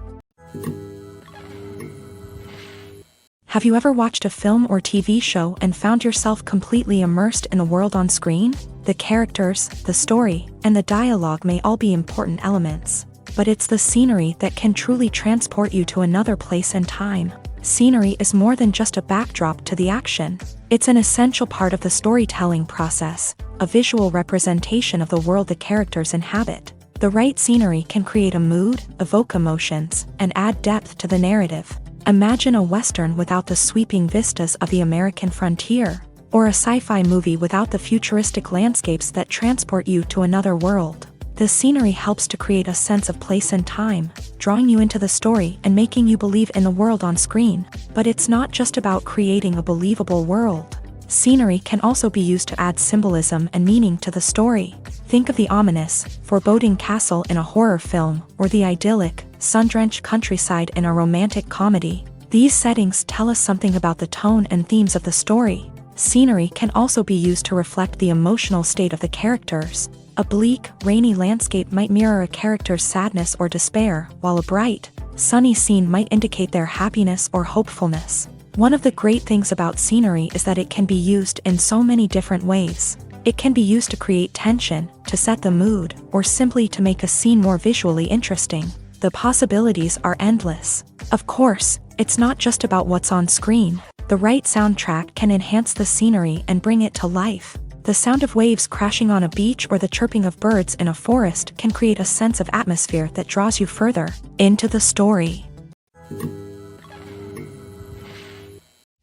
Speaker 1: Have you ever watched a film or TV show and found yourself completely immersed in the world on screen? The characters, the story, and the dialogue may all be important elements, but it's the scenery that can truly transport you to another place and time. Scenery is more than just a backdrop to the action. It's an essential part of the storytelling process, a visual representation of the world the characters inhabit. The right scenery can create a mood, evoke emotions, and add depth to the narrative. Imagine a Western without the sweeping vistas of the American frontier, or a sci-fi movie without the futuristic landscapes that transport you to another world. The scenery helps to create a sense of place and time, drawing you into the story and making you believe in the world on screen. But it's not just about creating a believable world. Scenery can also be used to add symbolism and meaning to the story. Think of the ominous, foreboding castle in a horror film, or the idyllic, sun-drenched countryside in a romantic comedy. These settings tell us something about the tone and themes of the story. Scenery can also be used to reflect the emotional state of the characters. A bleak, rainy landscape might mirror a character's sadness or despair, while a bright, sunny scene might indicate their happiness or hopefulness. One of the great things about scenery is that it can be used in so many different ways. It can be used to create tension, to set the mood, or simply to make a scene more visually interesting. The possibilities are endless. Of course, it's not just about what's on screen. The right soundtrack can enhance the scenery and bring it to life. The sound of waves crashing on a beach or the chirping of birds in a forest can create a sense of atmosphere that draws you further into the story.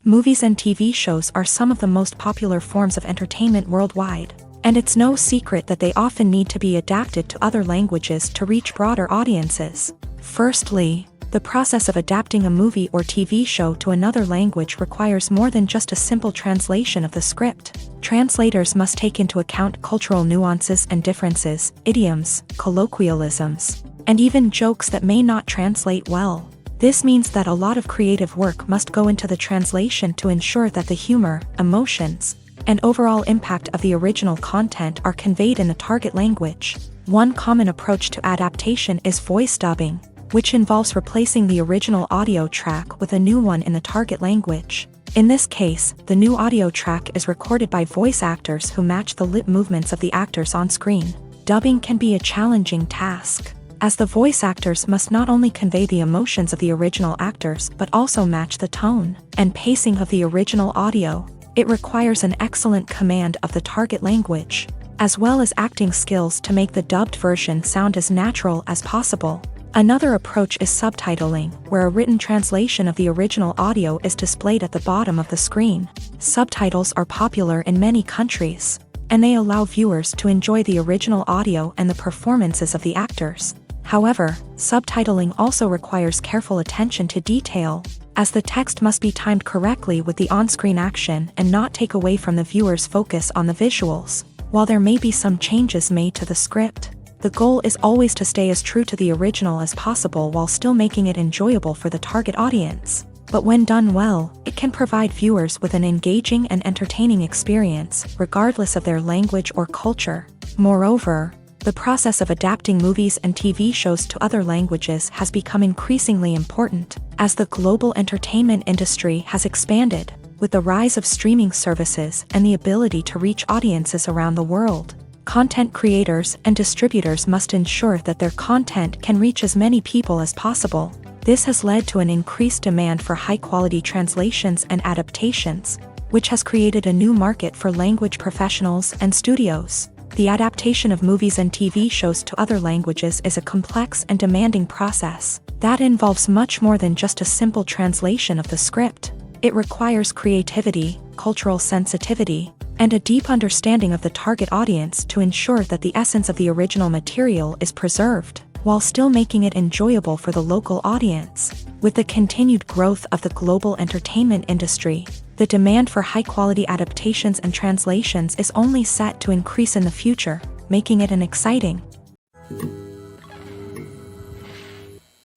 Speaker 1: Movies and TV shows are some of the most popular forms of entertainment worldwide, and it's no secret that they often need to be adapted to other languages to reach broader audiences. Firstly, The process of adapting a movie or TV show to another language requires more than just a simple translation of the script. Translators must take into account cultural nuances and differences, idioms, colloquialisms, and even jokes that may not translate well. This means that a lot of creative work must go into the translation to ensure that the humor, emotions, and overall impact of the original content are conveyed in the target language. One common approach to adaptation is voice dubbing, which involves replacing the original audio track with a new one in the target language. In this case, the new audio track is recorded by voice actors who match the lip movements of the actors on screen. Dubbing can be a challenging task, as the voice actors must not only convey the emotions of the original actors but also match the tone and pacing of the original audio. It requires an excellent command of the target language, as well as acting skills to make the dubbed version sound as natural as possible. Another approach is subtitling, where a written translation of the original audio is displayed at the bottom of the screen. Subtitles are popular in many countries, and they allow viewers to enjoy the original audio and the performances of the actors. However, subtitling also requires careful attention to detail, as the text must be timed correctly with the on-screen action and not take away from the viewer's focus on the visuals. While there may be some changes made to the script, the goal is always to stay as true to the original as possible while still making it enjoyable for the target audience. But when done well, it can provide viewers with an engaging and entertaining experience, regardless of their language or culture. Moreover, the process of adapting movies and TV shows to other languages has become increasingly important, as the global entertainment industry has expanded, with the rise of streaming services and the ability to reach audiences around the world. Content creators and distributors must ensure that their content can reach as many people as possible. This has led to an increased demand for high-quality translations and adaptations, which has created a new market for language professionals and studios. The adaptation of movies and TV shows to other languages is a complex and demanding process that involves much more than just a simple translation of the script. It requires creativity, cultural sensitivity, and a deep understanding of the target audience to ensure that the essence of the original material is preserved, while still making it enjoyable for the local audience. With the continued growth of the global entertainment industry, the demand for high-quality adaptations and translations is only set to increase in the future, making it an exciting.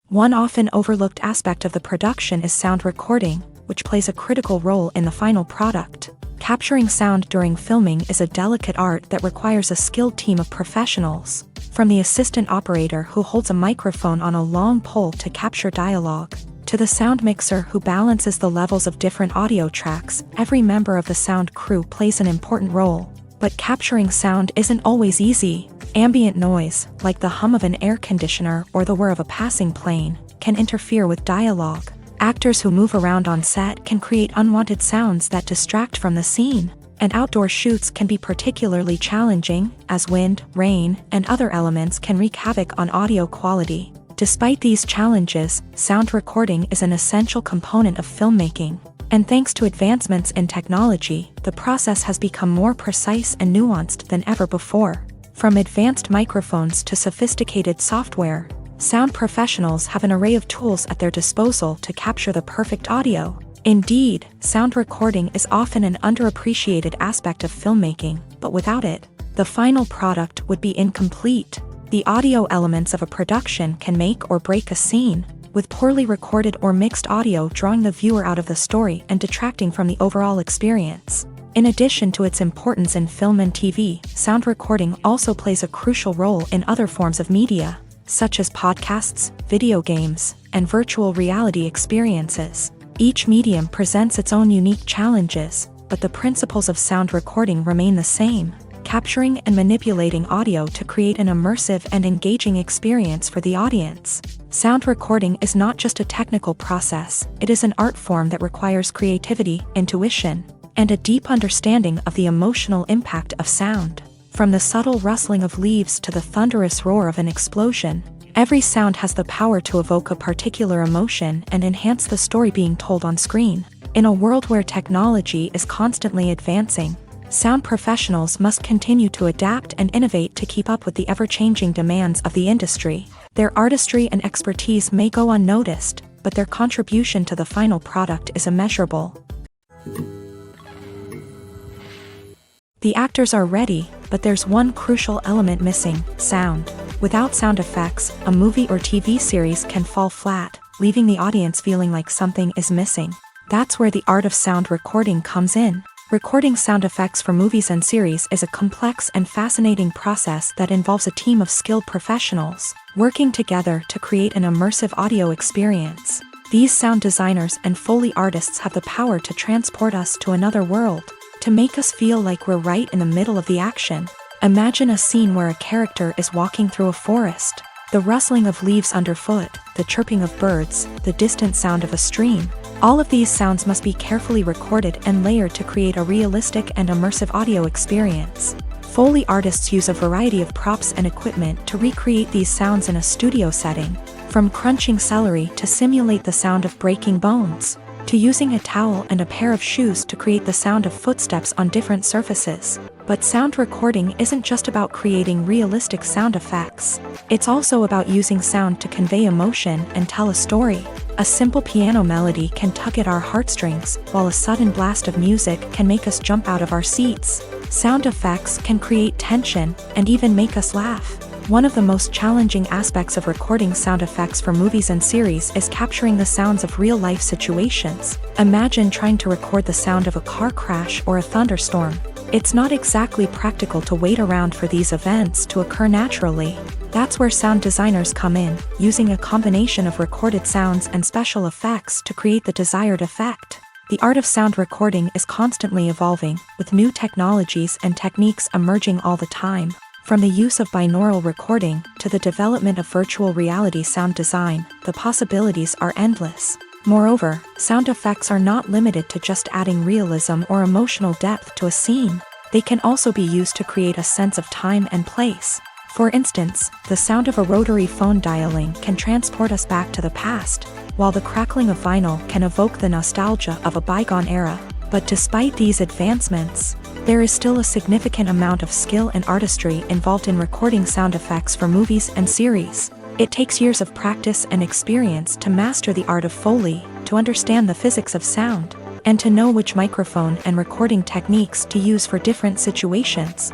Speaker 1: One often overlooked aspect of the production is sound recording, which plays a critical role in the final product. Capturing sound during filming is a delicate art that requires a skilled team of professionals, from the assistant operator who holds a microphone on a long pole to capture dialogue, to the sound mixer who balances the levels of different audio tracks. Every member of the sound crew plays an important role. But capturing sound isn't always easy. Ambient noise, like the hum of an air conditioner or the whir of a passing plane, can interfere with dialogue. Actors who move around on set can create unwanted sounds that distract from the scene, and outdoor shoots can be particularly challenging, as wind, rain, and other elements can wreak havoc on audio quality. Despite these challenges, sound recording is an essential component of filmmaking, and thanks to advancements in technology, the process has become more precise and nuanced than ever before. From advanced microphones to sophisticated software, sound professionals have an array of tools at their disposal to capture the perfect audio. Indeed, sound recording is often an underappreciated aspect of filmmaking, but without it, the final product would be incomplete. The audio elements of a production can make or break a scene, with poorly recorded or mixed audio drawing the viewer out of the story and detracting from the overall experience. In addition to its importance in film and TV, sound recording also plays a crucial role in other forms of media, such as podcasts, video games, and virtual reality experiences. Each medium presents its own unique challenges, but the principles of sound recording remain the same: capturing and manipulating audio to create an immersive and engaging experience for the audience. Sound recording is not just a technical process, it is an art form that requires creativity, intuition, and a deep understanding of the emotional impact of sound. From the subtle rustling of leaves to the thunderous roar of an explosion, every sound has the power to evoke a particular emotion and enhance the story being told on screen. In a world where technology is constantly advancing, sound professionals must continue to adapt and innovate to keep up with the ever-changing demands of the industry. Their artistry and expertise may go unnoticed, but their contribution to the final product is immeasurable. The actors are ready, but there's one crucial element missing: sound. Without sound effects, a movie or TV series can fall flat, leaving the audience feeling like something is missing. That's where the art of sound recording comes in. Recording sound effects for movies and series is a complex and fascinating process that involves a team of skilled professionals working together to create an immersive audio experience. These sound designers and Foley artists have the power to transport us to another world, to make us feel like we're right in the middle of the action. Imagine a scene where a character is walking through a forest. The rustling of leaves underfoot, the chirping of birds, the distant sound of a stream. All of these sounds must be carefully recorded and layered to create a realistic and immersive audio experience. Foley artists use a variety of props and equipment to recreate these sounds in a studio setting, from crunching celery to simulate the sound of breaking bones, to using a towel and a pair of shoes to create the sound of footsteps on different surfaces. But sound recording isn't just about creating realistic sound effects. It's also about using sound to convey emotion and tell a story. A simple piano melody can tug at our heartstrings, while a sudden blast of music can make us jump out of our seats. Sound effects can create tension and even make us laugh. One of the most challenging aspects of recording sound effects for movies and series is capturing the sounds of real-life situations. Imagine trying to record the sound of a car crash or a thunderstorm. It's not exactly practical to wait around for these events to occur naturally. That's where sound designers come in, using a combination of recorded sounds and special effects to create the desired effect. The art of sound recording is constantly evolving, with new technologies and techniques emerging all the time. From the use of binaural recording to the development of virtual reality sound design, the possibilities are endless. Moreover, sound effects are not limited to just adding realism or emotional depth to a scene. They can also be used to create a sense of time and place. For instance, the sound of a rotary phone dialing can transport us back to the past, while the crackling of vinyl can evoke the nostalgia of a bygone era. But despite these advancements, there is still a significant amount of skill and artistry involved in recording sound effects for movies and series. It takes years of practice and experience to master the art of Foley, to understand the physics of sound, and to know which microphone and recording techniques to use for different situations.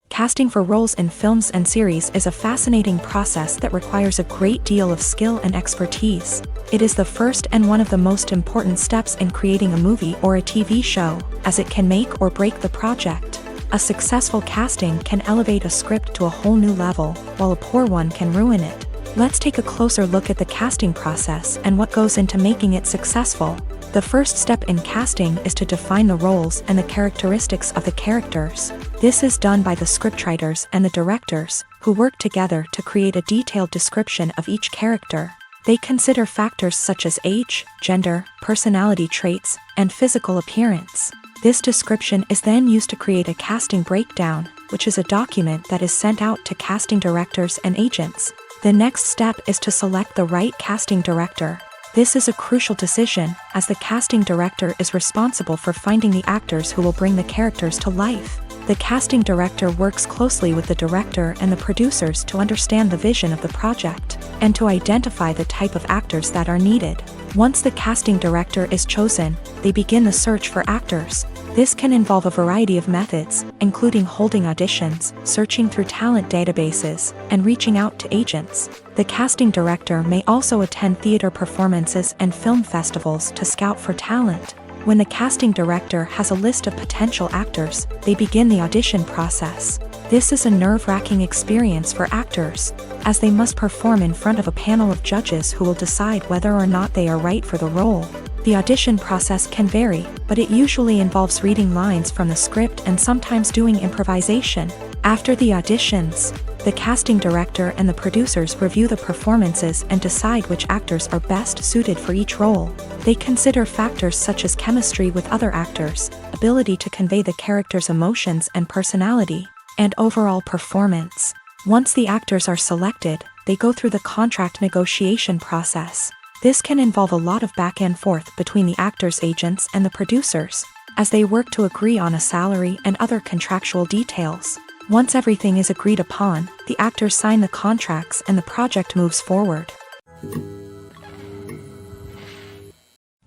Speaker 1: Casting for roles in films and series is a fascinating process that requires a great deal of skill and expertise. It is the first and one of the most important steps in creating a movie or a TV show, as it can make or break the project. A successful casting can elevate a script to a whole new level, while a poor one can ruin it. Let's take a closer look at the casting process and what goes into making it successful. The first step in casting is to define the roles and the characteristics of the characters. This is done by the scriptwriters and the directors, who work together to create a detailed description of each character. They consider factors such as age, gender, personality traits, and physical appearance. This description is then used to create a casting breakdown, which is a document that is sent out to casting directors and agents. The next step is to select the right casting director. This is a crucial decision, as the casting director is responsible for finding the actors who will bring the characters to life. The casting director works closely with the director and the producers to understand the vision of the project, and to identify the type of actors that are needed. Once the casting director is chosen, they begin the search for actors. This can involve a variety of methods, including holding auditions, searching through talent databases, and reaching out to agents. The casting director may also attend theater performances and film festivals to scout for talent. When the casting director has a list of potential actors, they begin the audition process. This is a nerve-wracking experience for actors, as they must perform in front of a panel of judges who will decide whether or not they are right for the role. The audition process can vary, but it usually involves reading lines from the script and sometimes doing improvisation. After the auditions, the casting director and the producers review the performances and decide which actors are best suited for each role. They consider factors such as chemistry with other actors, ability to convey the character's emotions and personality, and overall performance. Once the actors are selected, they go through the contract negotiation process. This can involve a lot of back and forth between the actors' agents and the producers, as they work to agree on a salary and other contractual details. Once everything is agreed upon, the actors sign the contracts and the project moves forward.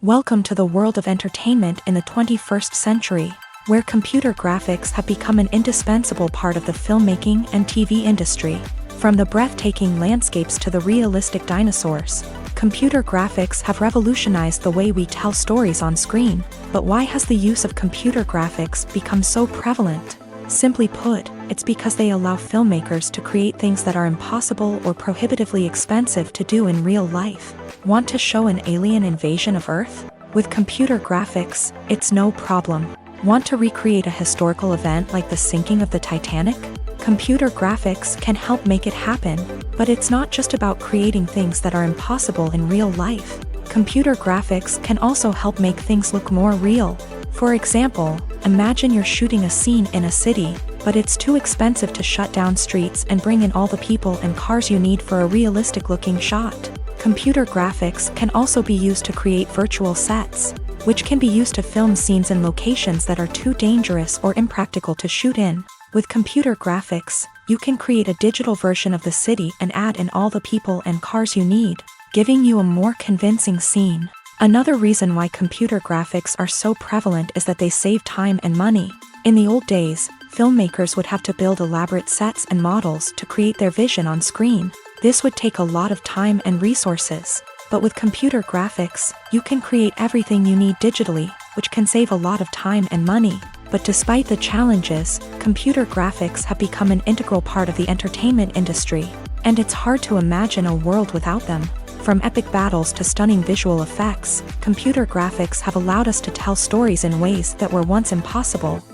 Speaker 1: Welcome to the world of entertainment in the 21st century, where computer graphics have become an indispensable part of the filmmaking and TV industry. From the breathtaking landscapes to the realistic dinosaurs, computer graphics have revolutionized the way we tell stories on screen. But why has the use of computer graphics become so prevalent? Simply put, it's because they allow filmmakers to create things that are impossible or prohibitively expensive to do in real life. Want to show an alien invasion of Earth? With computer graphics, it's no problem. Want to recreate a historical event like the sinking of the Titanic? Computer graphics can help make it happen, but it's not just about creating things that are impossible in real life. Computer graphics can also help make things look more real. For example, imagine you're shooting a scene in a city, but it's too expensive to shut down streets and bring in all the people and cars you need for a realistic-looking shot. Computer graphics can also be used to create virtual sets, which can be used to film scenes in locations that are too dangerous or impractical to shoot in. With computer graphics, you can create a digital version of the city and add in all the people and cars you need, giving you a more convincing scene. Another reason why computer graphics are so prevalent is that they save time and money. In the old days, filmmakers would have to build elaborate sets and models to create their vision on screen. This would take a lot of time and resources. But with computer graphics, you can create everything you need digitally, which can save a lot of time and money. But despite the challenges, computer graphics have become an integral part of the entertainment industry, and it's hard to imagine a world without them. From epic battles to stunning visual effects, computer graphics have allowed us to tell stories in ways that were once impossible.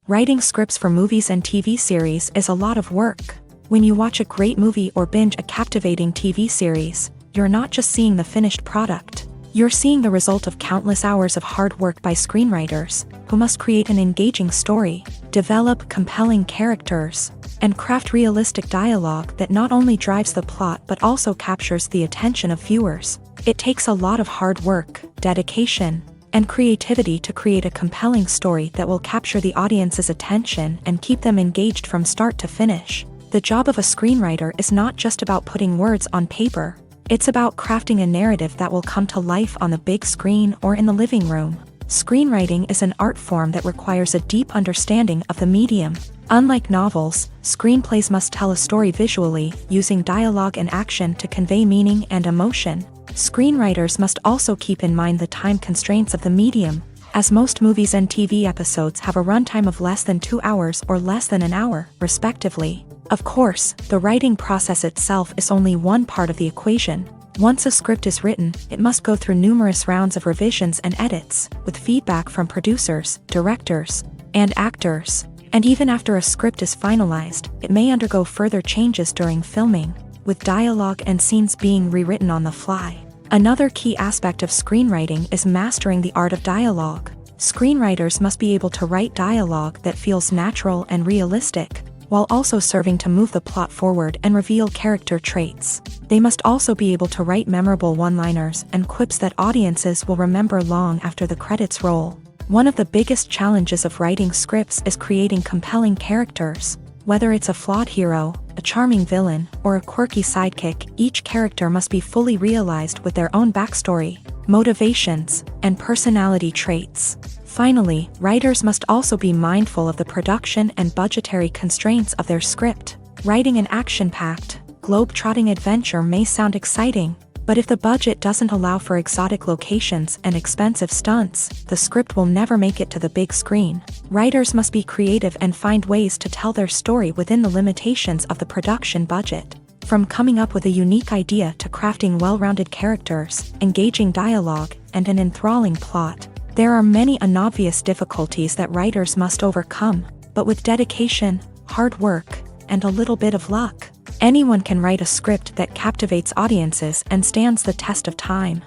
Speaker 1: Writing scripts for movies and TV series is a lot of work. When you watch a great movie or binge a captivating TV series, you're not just seeing the finished product. You're seeing the result of countless hours of hard work by screenwriters, who must create an engaging story, develop compelling characters, and craft realistic dialogue that not only drives the plot but also captures the attention of viewers. It takes a lot of hard work, dedication, and creativity to create a compelling story that will capture the audience's attention and keep them engaged from start to finish. The job of a screenwriter is not just about putting words on paper. It's about crafting a narrative that will come to life on the big screen or in the living room. Screenwriting is an art form that requires a deep understanding of the medium. Unlike novels, screenplays must tell a story visually, using dialogue and action to convey meaning and emotion. Screenwriters must also keep in mind the time constraints of the medium, as most movies and TV episodes have a runtime of less than 2 hours or less than an hour, respectively. Of course, the writing process itself is only one part of the equation. Once a script is written, it must go through numerous rounds of revisions and edits, with feedback from producers, directors, and actors. And even after a script is finalized, it may undergo further changes during filming, with dialogue and scenes being rewritten on the fly. Another key aspect of screenwriting is mastering the art of dialogue. Screenwriters must be able to write dialogue that feels natural and realistic, while also serving to move the plot forward and reveal character traits. They must also be able to write memorable one-liners and quips that audiences will remember long after the credits roll. One of the biggest challenges of writing scripts is creating compelling characters. Whether it's a flawed hero, a charming villain, or a quirky sidekick, each character must be fully realized with their own backstory, motivations, and personality traits. Finally, writers must also be mindful of the production and budgetary constraints of their script. Writing an action-packed, globe-trotting adventure may sound exciting, but if the budget doesn't allow for exotic locations and expensive stunts, the script will never make it to the big screen. Writers must be creative and find ways to tell their story within the limitations of the production budget. From coming up with a unique idea to crafting well-rounded characters, engaging dialogue, and an enthralling plot, there are many unobvious difficulties that writers must overcome, but with dedication, hard work, and a little bit of luck, anyone can write a script that captivates audiences and stands the test of time.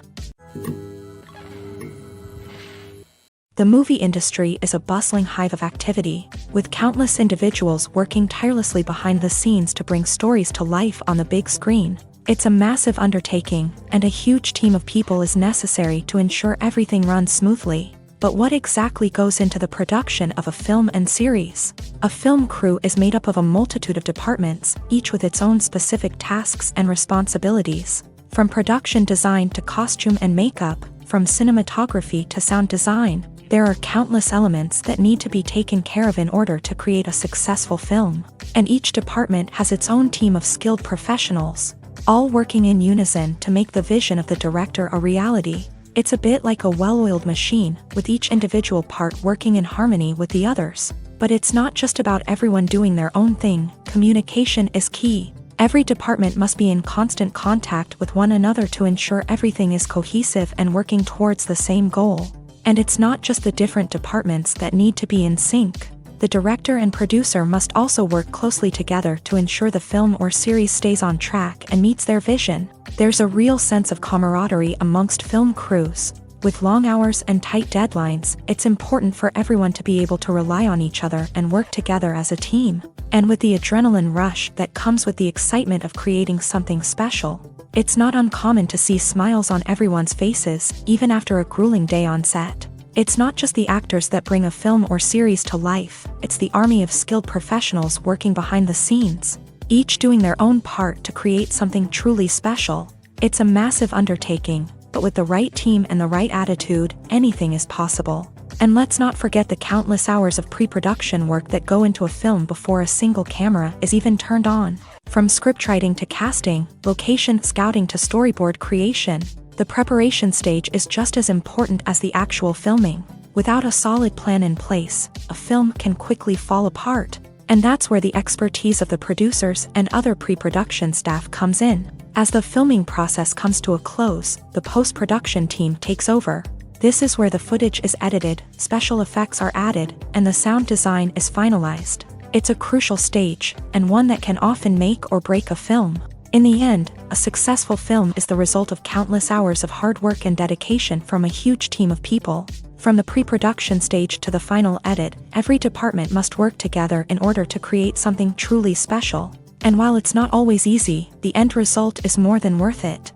Speaker 1: The movie industry is a bustling hive of activity, with countless individuals working tirelessly behind the scenes to bring stories to life on the big screen. It's a massive undertaking, and a huge team of people is necessary to ensure everything runs smoothly. But what exactly goes into the production of a film and series? A film crew is made up of a multitude of departments, each with its own specific tasks and responsibilities. From production design to costume and makeup, from cinematography to sound design, there are countless elements that need to be taken care of in order to create a successful film. And each department has its own team of skilled professionals, all working in unison to make the vision of the director a reality. It's a bit like a well-oiled machine, with each individual part working in harmony with the others. But it's not just about everyone doing their own thing. Communication is key. Every department must be in constant contact with one another to ensure everything is cohesive and working towards the same goal. And it's not just the different departments that need to be in sync. The director and producer must also work closely together to ensure the film or series stays on track and meets their vision. There's a real sense of camaraderie amongst film crews. With long hours and tight deadlines, it's important for everyone to be able to rely on each other and work together as a team. And with the adrenaline rush that comes with the excitement of creating something special, it's not uncommon to see smiles on everyone's faces, even after a grueling day on set. It's not just the actors that bring a film or series to life, it's the army of skilled professionals working behind the scenes, each doing their own part to create something truly special. It's a massive undertaking, but with the right team and the right attitude, anything is possible. And let's not forget the countless hours of pre-production work that go into a film before a single camera is even turned on. From scriptwriting to casting, location scouting to storyboard creation, the preparation stage is just as important as the actual filming. Without a solid plan in place, a film can quickly fall apart. And that's where the expertise of the producers and other pre-production staff comes in. As the filming process comes to a close, the post-production team takes over. This is where the footage is edited, special effects are added, and the sound design is finalized. It's a crucial stage, and one that can often make or break a film. In the end, a successful film is the result of countless hours of hard work and dedication from a huge team of people. From the pre-production stage to the final edit, every department must work together in order to create something truly special. And while it's not always easy, the end result is more than worth it.